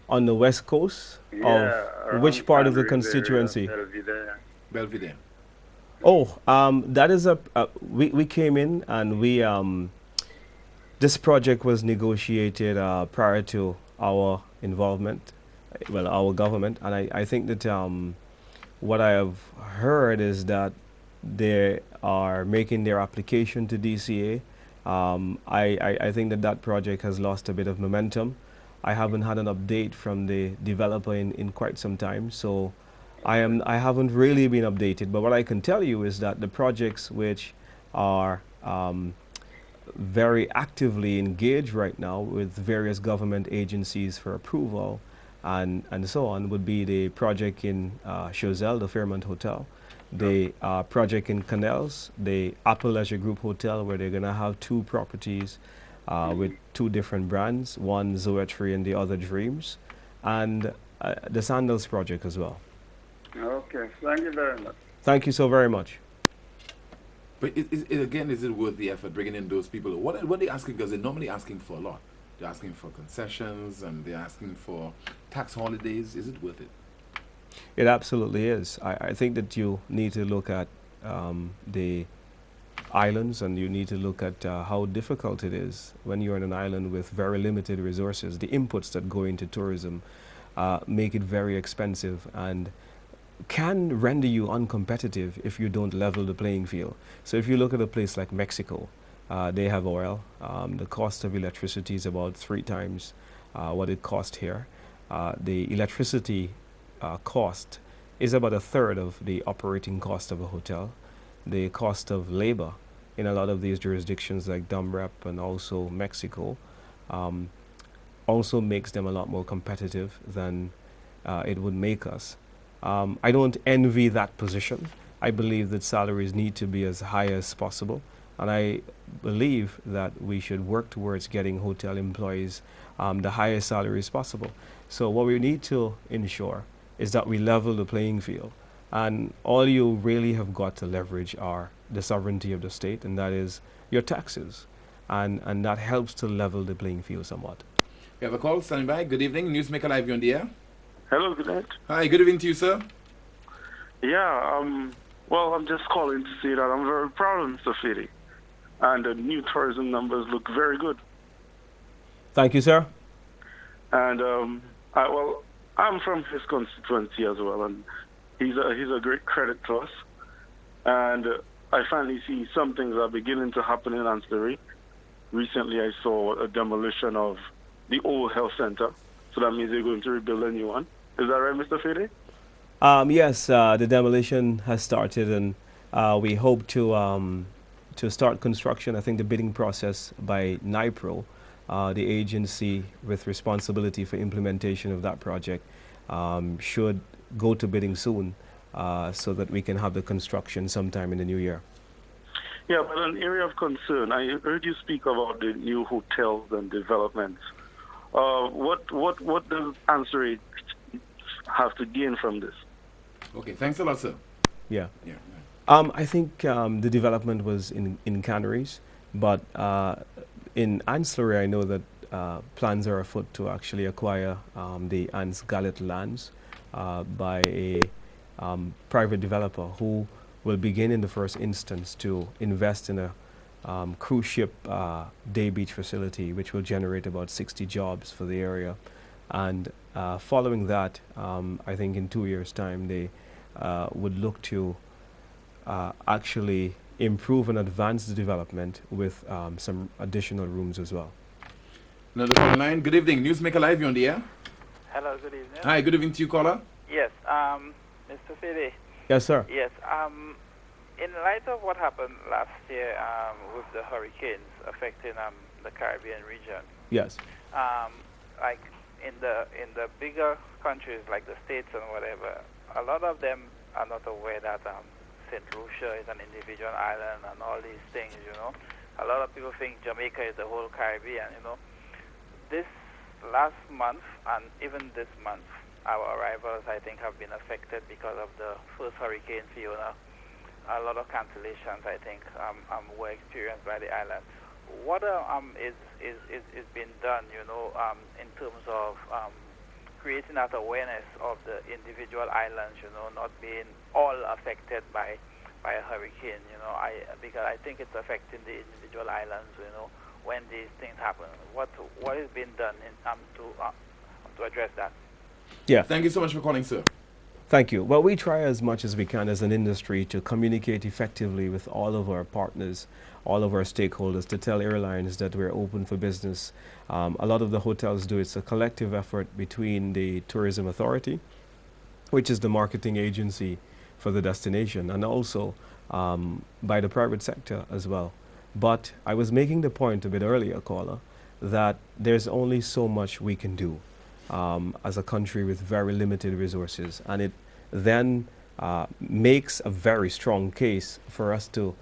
On the West Coast?
Yeah,
Of which
around
part of the
Cambridge
constituency?
area, Belvedere.
Belvedere.
Oh, that is we came in and we, this project was negotiated prior to our involvement, well, our government, and I think that what I have heard is that they are making their application to DCA. I think that project has lost a bit of momentum. I haven't had an update from the developer in quite some time, so I haven't really been updated. But what I can tell you is that the projects which are very actively engaged right now with various government agencies for approval and so on would be the project in Choiseul, the Fairmont Hotel, the project in Canals, the Apple Leisure Group Hotel, where they're going to have 2 properties with 2 different brands, one Zoetry and the other Dreams, and the Sandals project as well.
Okay, thank you very much.
Thank you so very much.
But is it worth the effort bringing in those people? What are they asking? Because they're normally asking for a lot. They're asking for concessions and they're asking for tax holidays. Is it worth it?
It absolutely is. I think that you need to look at the islands, and you need to look at how difficult it is when you're on an island with very limited resources. The inputs that go into tourism make it very expensive and can render you uncompetitive if you don't level the playing field. So if you look at a place like Mexico, they have oil. The cost of electricity is about 3 times what it costs here. The electricity cost is about 1/3 of the operating cost of a hotel. The cost of labor in a lot of these jurisdictions like Dumbrep and also Mexico also makes them a lot more competitive than it would make us. I don't envy that position. I believe that salaries need to be as high as possible, and I believe that we should work towards getting hotel employees the highest salaries possible. So what we need to ensure is that we level the playing field, and all you really have got to leverage are the sovereignty of the state, and that is your taxes, and that helps to level the playing field somewhat.
We have a call standing by. Good evening, Newsmaker Live, you're on the air.
Hello, good night.
Hi, good evening to you, sir.
Yeah, well, I'm just calling to say that I'm very proud of Mr. Fede. And the new tourism numbers look very good.
Thank you, sir.
And, I'm from his constituency as well, and he's a great credit to us. And I finally see some things are beginning to happen in Ancillary. Recently, I saw a demolition of the old health center, so that means they're going to rebuild a new one. Is that right, Mr. Fede?
Yes, the demolition has started, and we hope to start construction. I think the bidding process by NIPRO, the agency with responsibility for implementation of that project, should go to bidding soon so that we can have the construction sometime in the new year.
Yeah, but an area of concern, I heard you speak about the new hotels and developments. What does Ancillary have to gain from this?
Okay, thanks a lot, sir.
Yeah.
Yeah.
I think the development was in Canaries, but in Ancillary, I know that plans are afoot to actually acquire the Ans Gallet lands by a private developer who will begin in the first instance to invest in a cruise ship day beach facility, which will generate about 60 jobs for the area. And following that, I think in 2 years' time, they would look to actually improve and advance the development with some additional rooms as well.
Another phone line. Good evening. Newsmaker Live, you on the air?
Hello, good evening.
Hi, good evening to you, caller.
Yes, Mr. Fede.
Yes, sir.
Yes, in light of what happened last year with the hurricanes affecting the Caribbean region,
Yes.
like in the bigger countries like the States and whatever, a lot of them are not aware that St. Lucia is an individual island and all these things, you know. A lot of people think Jamaica is the whole Caribbean, you know. This last month and even this month, our arrivals, I think, have been affected because of the first Hurricane Fiona. A lot of cancellations, I think, were experienced by the island. What is being done, you know, in terms of creating that awareness of the individual islands, you know, not being all affected by a hurricane, you know, because I think it's affecting the individual islands, you know, when these things happen. What is being done to address that?
Yeah.
Thank you so much for calling, sir.
Thank you. Well, we try as much as we can as an industry to communicate effectively with all of our partners, all of our stakeholders, to tell airlines that we're open for business. A lot of the hotels do. It's a collective effort between the Tourism Authority, which is the marketing agency for the destination, and also by the private sector as well. But I was making the point a bit earlier, caller, that there's only so much we can do as a country with very limited resources, and it then makes a very strong case for us to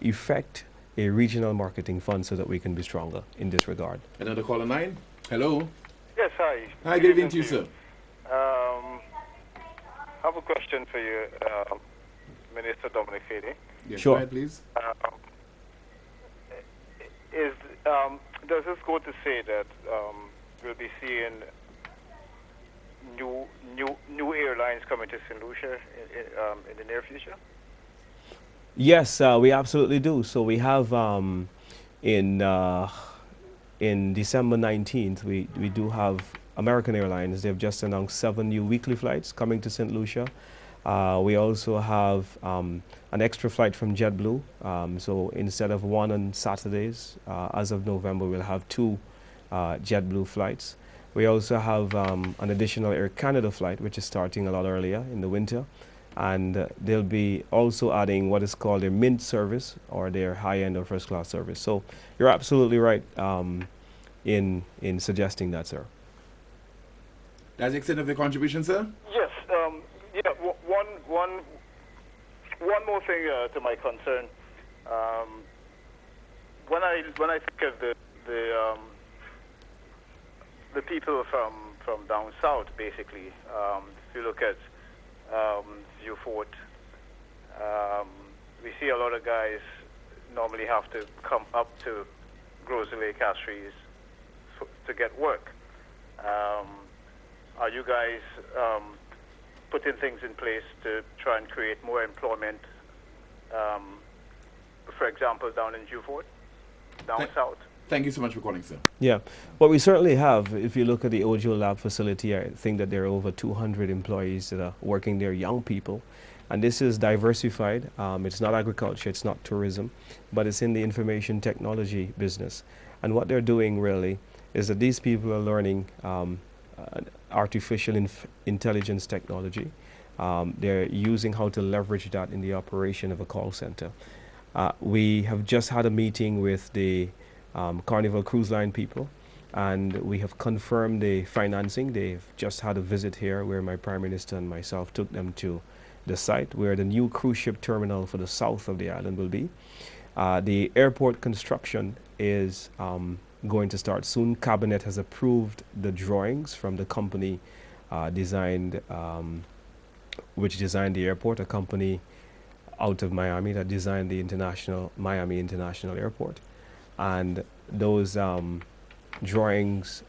effect a regional marketing fund so that we can be stronger in this regard.
Another caller 9. Hello.
Yes, hi.
Hi, good evening to you, sir.
I have a question for you, Minister Dominic Fede.
Yes,
Sure.
go ahead, please.
Does this go to say that we'll be seeing new airlines coming to St. Lucia in the near future?
Yes, we absolutely do. So we have in December 19th, we do have American Airlines. They've just announced 7 new weekly flights coming to St. Lucia. We also have an extra flight from JetBlue. So instead of 1 on Saturdays, as of November, we'll have 2 JetBlue flights. We also have an additional Air Canada flight, which is starting a lot earlier in the winter. And they'll be also adding what is called their Mint service, or their high-end or first-class service. So you're absolutely right in suggesting that, sir.
That's the extent of your contribution, sir?
Yes. One more thing to my concern. When I think of the people from down south, basically, if you look at Vieux-Fort, we see a lot of guys normally have to come up to Gros Islet Castries to get work. are you guys putting things in place to try and create more employment, for example, down in Beaufort, down south?
Thank you so much for calling, sir.
Yeah, well, we certainly have. If you look at the Ojo Lab facility, I think that there are over 200 employees that are working there, young people. And this is diversified. It's not agriculture, it's not tourism, but it's in the information technology business. And what they're doing really is that these people are learning artificial intelligence technology. They're using how to leverage that in the operation of a call center. We have just had a meeting with the Carnival Cruise Line people, and we have confirmed the financing. They've just had a visit here where my Prime Minister and myself took them to the site where the new cruise ship terminal for the south of the island will be. The airport construction is going to start soon. Cabinet has approved the drawings from the company which designed the airport, a company out of Miami that designed the Miami International Airport. And those drawings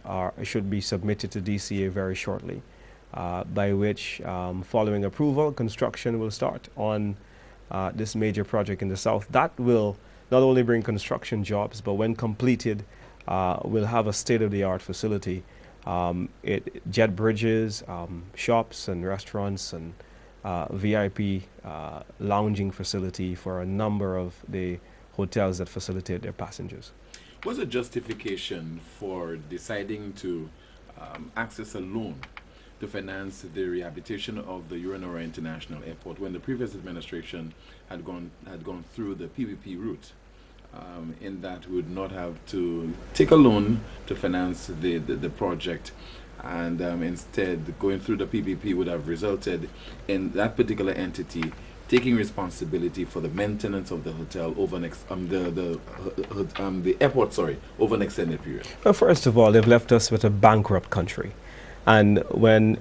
should be submitted to DCA very shortly, by which, following approval, construction will start on this major project in the south. That will not only bring construction jobs, but when completed, will have a state-of-the-art facility. Jet bridges, shops and restaurants, and VIP lounging facility for a number of the hotels that facilitate their passengers.
What's the justification for deciding to access a loan to finance the rehabilitation of the Uranora International Airport when the previous administration had gone through the PPP route? In that we would not have to take a loan to finance the project, and instead going through the PPP would have resulted in that particular entity taking responsibility for the maintenance of the hotel over the airport, over an extended period.
Well, first of all, they've left us with a bankrupt country. And when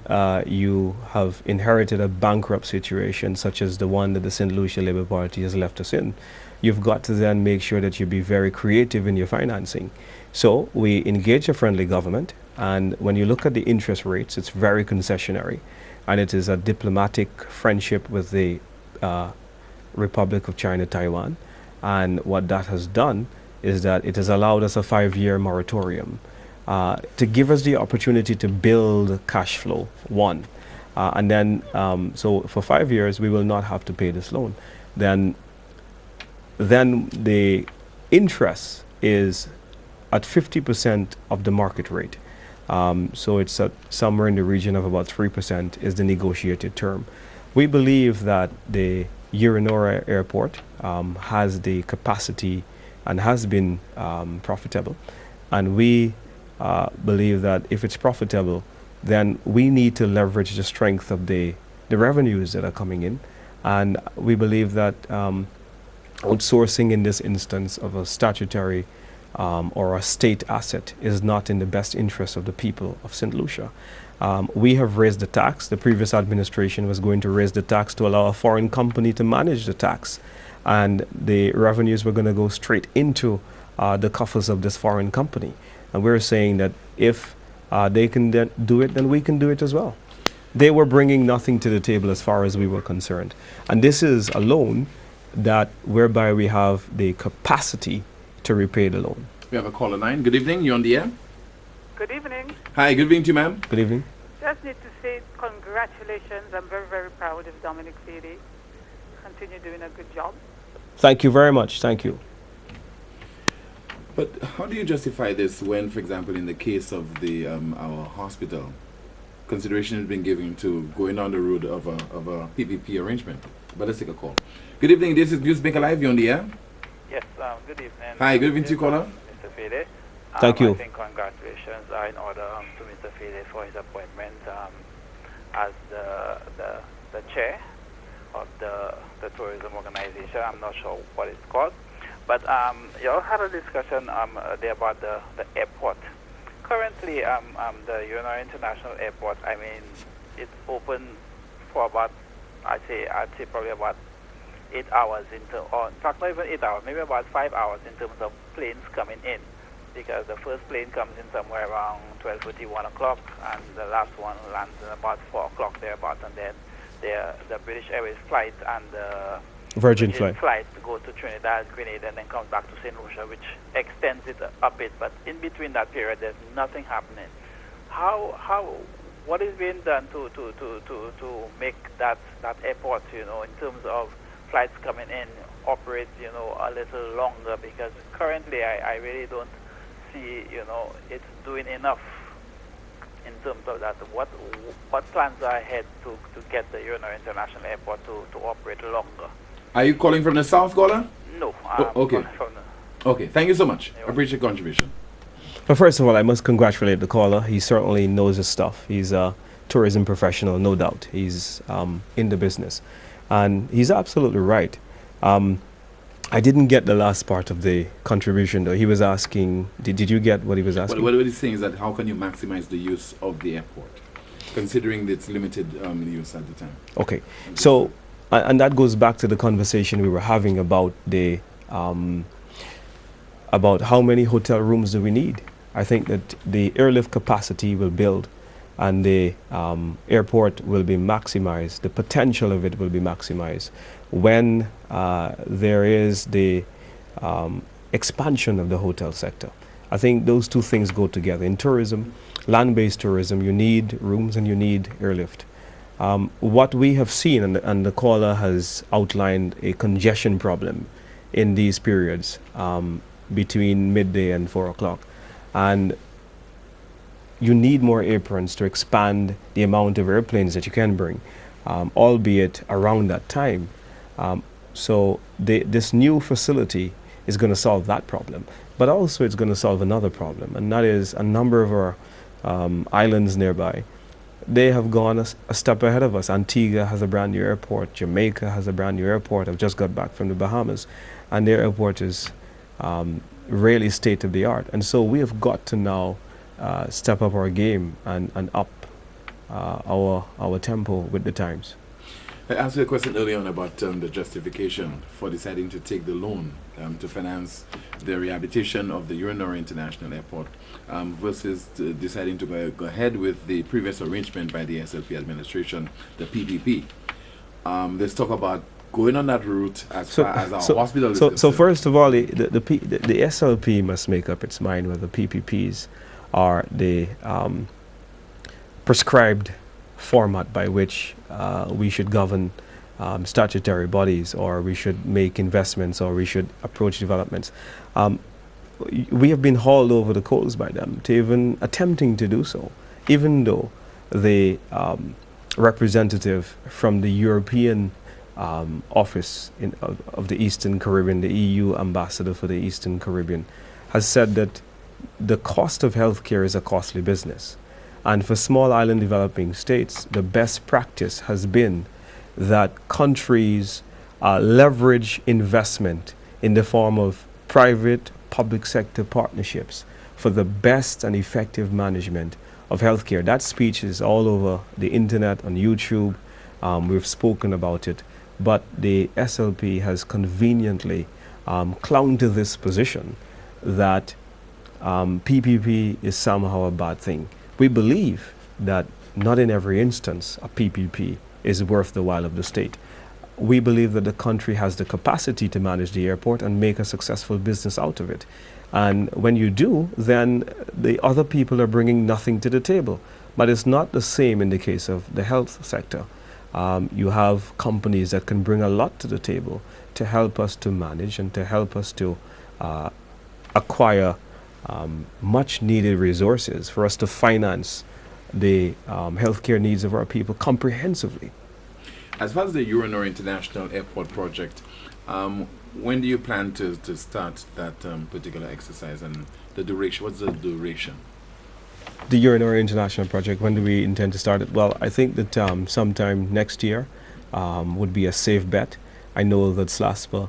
you have inherited a bankrupt situation, such as the one that the St. Lucia Labour Party has left us in, you've got to then make sure that you be very creative in your financing. So we engage a friendly government, and when you look at the interest rates, it's very concessionary, and it is a diplomatic friendship with the Republic of China, Taiwan. And what that has done is that it has allowed us a 5-year moratorium to give us the opportunity to build cash flow, one. And then, so for 5 years, we will not have to pay this loan. Then the interest is at 50% of the market rate. So it's somewhere in the region of about 3% is the negotiated term. We believe that the Uranora Airport has the capacity and has been profitable. And we believe that if it's profitable, then we need to leverage the strength of the revenues that are coming in. And we believe that outsourcing in this instance of a statutory or a state asset is not in the best interest of the people of St. Lucia. We have raised the tax. The previous administration was going to raise the tax to allow a foreign company to manage the tax. And the revenues were going to go straight into the coffers of this foreign company. And we're saying that if they can do it, then we can do it as well. They were bringing nothing to the table as far as we were concerned. And this is a loan that whereby we have the capacity to repay the loan.
We have a caller 9. Good evening, you're on the air.
Good evening.
Hi, good evening to you, ma'am.
Good evening.
Just need to say congratulations. I'm very, very proud of Dominic Feely. Continue doing a good job.
Thank you very much. Thank you.
But how do you justify this when, for example, in the case of our hospital, consideration has been given to going down the road of a PPP arrangement? But let's take a call. Good evening, this is Newsmaker Live, you're on the air.
Yes, good evening.
Hi, good evening to you, caller.
Mr. Feely.
Thank you.
I think congratulations are in order to Mr. Feely for his appointment as the chair of the tourism organization. I'm not sure what it's called. But you all had a discussion there about the airport. Currently, the Uranora International Airport, I mean, it's open for about, I'd say probably about 8 hours or in fact not even 8 hours, maybe about 5 hours in terms of planes coming in. because the first plane comes in somewhere around 12:30, 1 o'clock, and the last one lands at about 4 o'clock thereabouts, and then the British Airways flight and the
Virgin flight
go to Trinidad, Grenada, and then comes back to St. Lucia, which extends it a bit. But in between that period, there's nothing happening. What is being done to make that airport, in terms of flights coming in, operate, a little longer? Because currently, I really don't see, it's doing enough in terms of that. What plans are ahead to get the Urinnuri International Airport to operate longer?
Are you calling from the south, caller?
No. I'm
okay.
From
Okay. Thank you so much. I appreciate your contribution.
Well, first of all, I must congratulate the caller. He certainly knows his stuff. He's a tourism professional, no doubt. He's in the business. And he's absolutely right. I didn't get the last part of the contribution, though. He was asking, did you get what he was asking?
What he's saying is that how can you maximize the use of the airport, considering its limited use at the time?
Okay. So, and that goes back to the conversation we were having about about how many hotel rooms do we need. I think that the airlift capacity will build, and the airport will be maximized. The potential of it will be maximized when there is the expansion of the hotel sector. I think those two things go together. In tourism, land-based tourism, you need rooms and you need airlift. What we have seen, and the caller has outlined a congestion problem in these periods between midday and 4 o'clock. And you need more aprons to expand the amount of airplanes that you can bring, albeit around that time. So this new facility is going to solve that problem. But also it's going to solve another problem, and that is a number of our islands nearby. They have gone a step ahead of us. Antigua has a brand new airport. Jamaica has a brand new airport. I've just got back from the Bahamas, and their airport is really state of the art. And so we have got to now step up our game and up our tempo with the times.
I asked you a question earlier on about the justification for deciding to take the loan to finance the rehabilitation of the Urinnuri International Airport versus deciding to go ahead with the previous arrangement by the SLP administration, the PPP. Let's talk about going on that route as far as our hospital is concerned.
So first of all, the SLP must make up its mind whether PPPs are the prescribed format by which we should govern statutory bodies, or we should make investments, or we should approach developments. We have been hauled over the coals by them to even attempting to do so, even though the representative from the European office of the Eastern Caribbean, the EU ambassador for the Eastern Caribbean, has said that the cost of healthcare is a costly business. And for small island developing states, the best practice has been that countries leverage investment in the form of private public sector partnerships for the best and effective management of healthcare. That speech is all over the internet, on YouTube. We've spoken about it. But the SLP has conveniently clung to this position that PPP is somehow a bad thing. We believe that not in every instance a PPP is worth the while of the state. We believe that the country has the capacity to manage the airport and make a successful business out of it. And when you do, then the other people are bringing nothing to the table. But it's not the same in the case of the health sector. You have companies that can bring a lot to the table to help us to manage and to help us to acquire much needed resources for us to finance the healthcare needs of our people comprehensively.
As far as the Urinnuri International Airport project, when do you plan to start that particular exercise, and the duration? What's the duration?
The Urinnuri International project, when do we intend to start it? Well, I think that sometime next year would be a safe bet. I know that SLASPA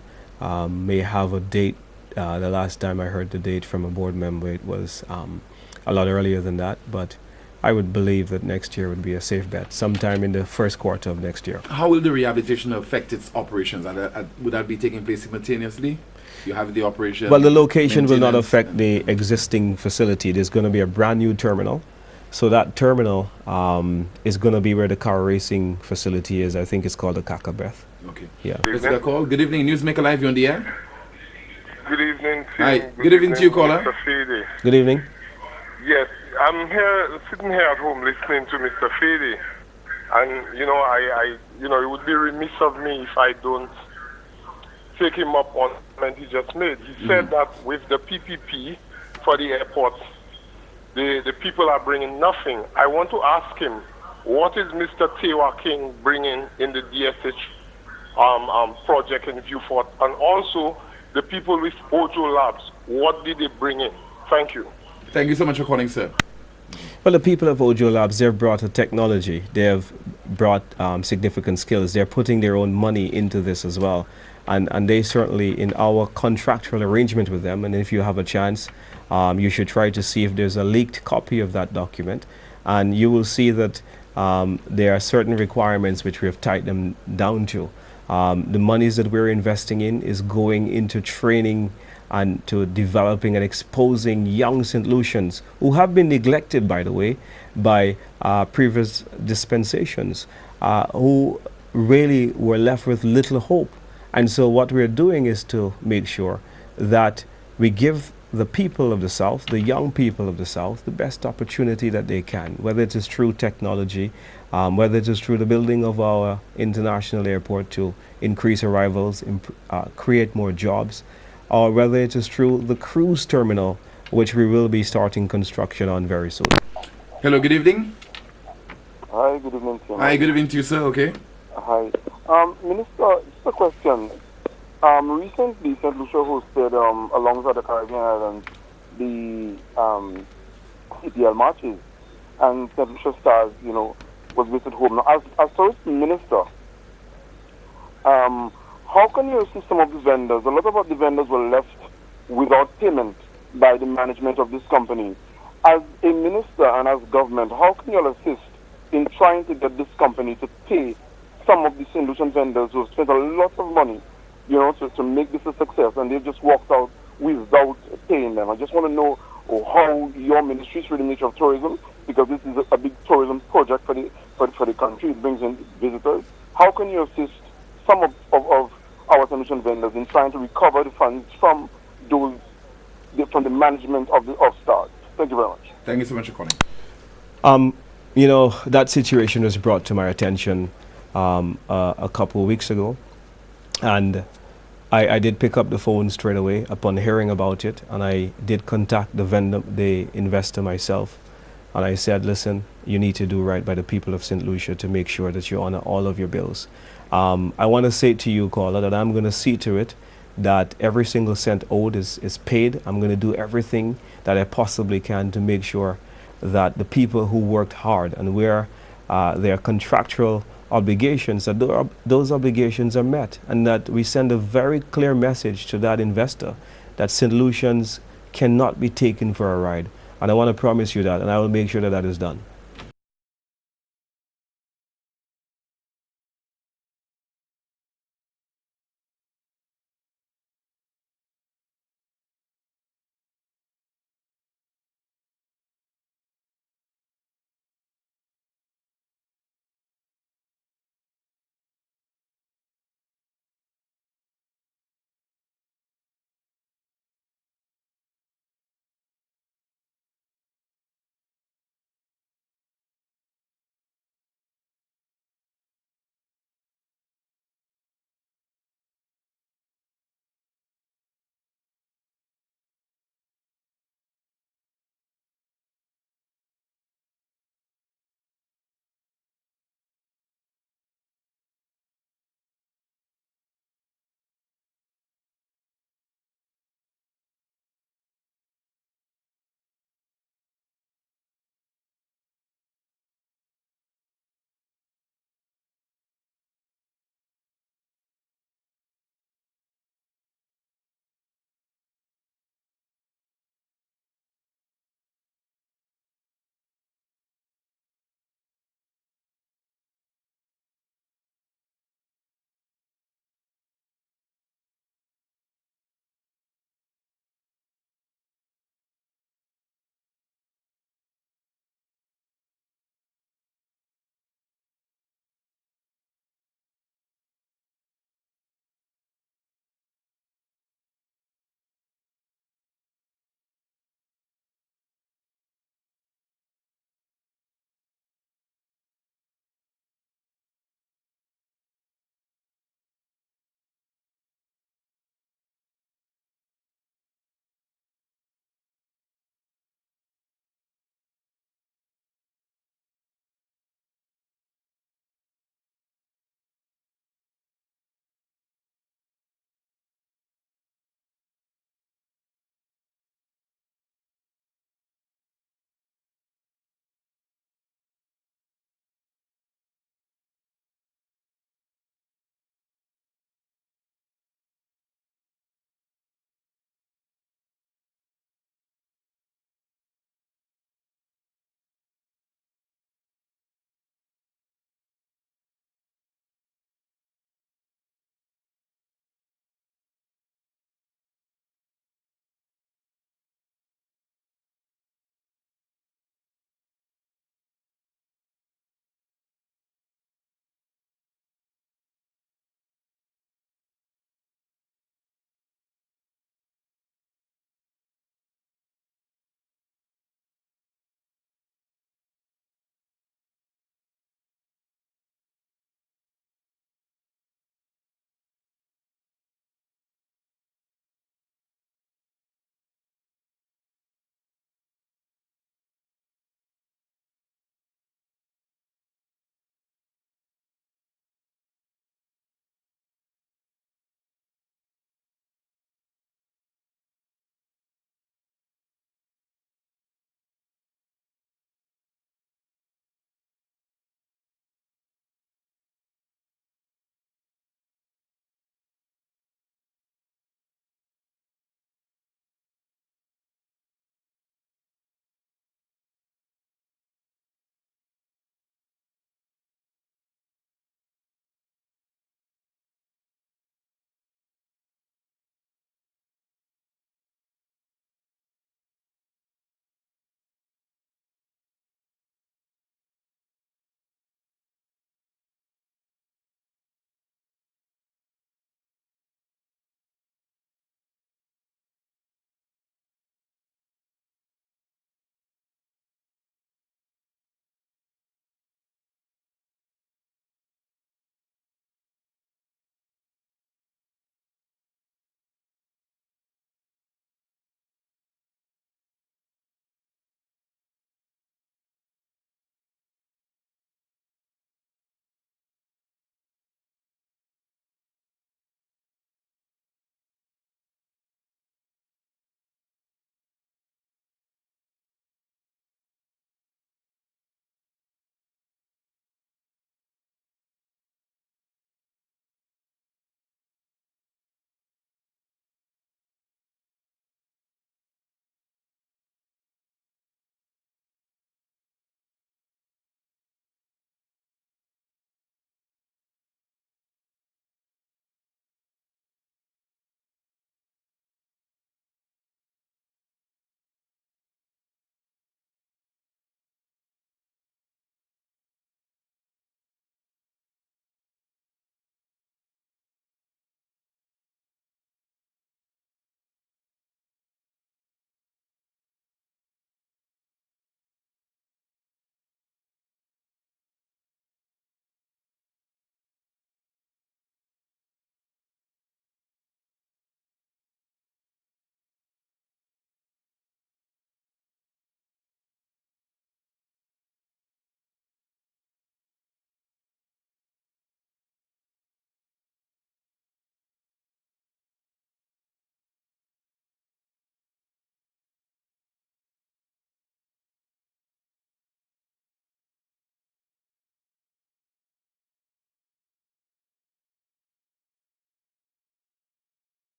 may have a date. The last time I heard the date from a board member, it was a lot earlier than that, but I would believe that next year would be a safe bet, sometime in the first quarter of next year.
How will the rehabilitation affect its operations? Would that be taking place simultaneously? You have the operation.
Well, the location will not
maintenance,
affect the existing facility. There's going to be a brand new terminal. So that terminal is going to be where the car racing facility is. I think it's called the Kakabeth.
Okay.
Yeah.
Let's get a call. Good evening, Newsmaker Live. You on the air?
Good evening.
Hi. Good evening to you, caller.
Mr. Fede.
Good evening.
Yes, I'm here, sitting here at home listening to Mr. Fede. And, you know, I it would be remiss of me if I don't take him up on the comment he just made. He said that with the PPP for the airports, the people are bringing nothing. I want to ask him, what is Mr. Tewa King bringing in the DSH project in Viewfort? And also, the people with Ojo Labs, what did they bring in? Thank you.
Thank you so much for calling, sir.
Well, the people of Ojo Labs, they've brought a technology. They have brought significant skills. They're putting their own money into this as well. And they certainly, in our contractual arrangement with them, and if you have a chance, you should try to see if there's a leaked copy of that document. And you will see that there are certain requirements which we have tied them down to. The monies that we're investing in is going into training and to developing and exposing young St. Lucians who have been neglected, by the way, by previous dispensations, who really were left with little hope. And so what we're doing is to make sure that we give the people of the South, the young people of the South, the best opportunity that they can, whether it is through technology, whether it is through the building of our international airport to increase arrivals, create more jobs, or whether it is through the cruise terminal, which we will be starting construction on very soon.
Hello, good evening.
Hi, good evening, Tim.
Hi, good evening to you, sir. Okay.
Hi. Minister, just a question. Recently, St. Lucia hosted, alongside the Caribbean Islands, the EPL matches, and St. Lucia Stars, was visited home. Now, as tourist minister, how can you assist some of the vendors? A lot of the vendors were left without payment by the management of this company. As a minister and as government, how can you assist in trying to get this company to pay some of the St. Lucian vendors who have spent a lot of money, to make this a success, and they've just walked out without paying them? I just want to know how your ministry, through the Ministry of Tourism, because this is a big tourism project for the country, it brings in visitors. How can you assist some of our St. Lucian vendors in trying to recover the funds from from the management of Stars? Thank you very much.
Thank you so much for calling.
That situation was brought to my attention a couple of weeks ago, and I did pick up the phone straight away upon hearing about it, and I did contact the investor myself, and I said, listen, you need to do right by the people of St. Lucia to make sure that you honor all of your bills. I want to say to you, caller, that I'm going to see to it that every single cent owed is paid. I'm going to do everything that I possibly can to make sure that the people who worked hard and where their contractual obligations, that those obligations are met, and that we send a very clear message to that investor that St. Lucians cannot be taken for a ride. And I want to promise you that, and I will make sure that that is done.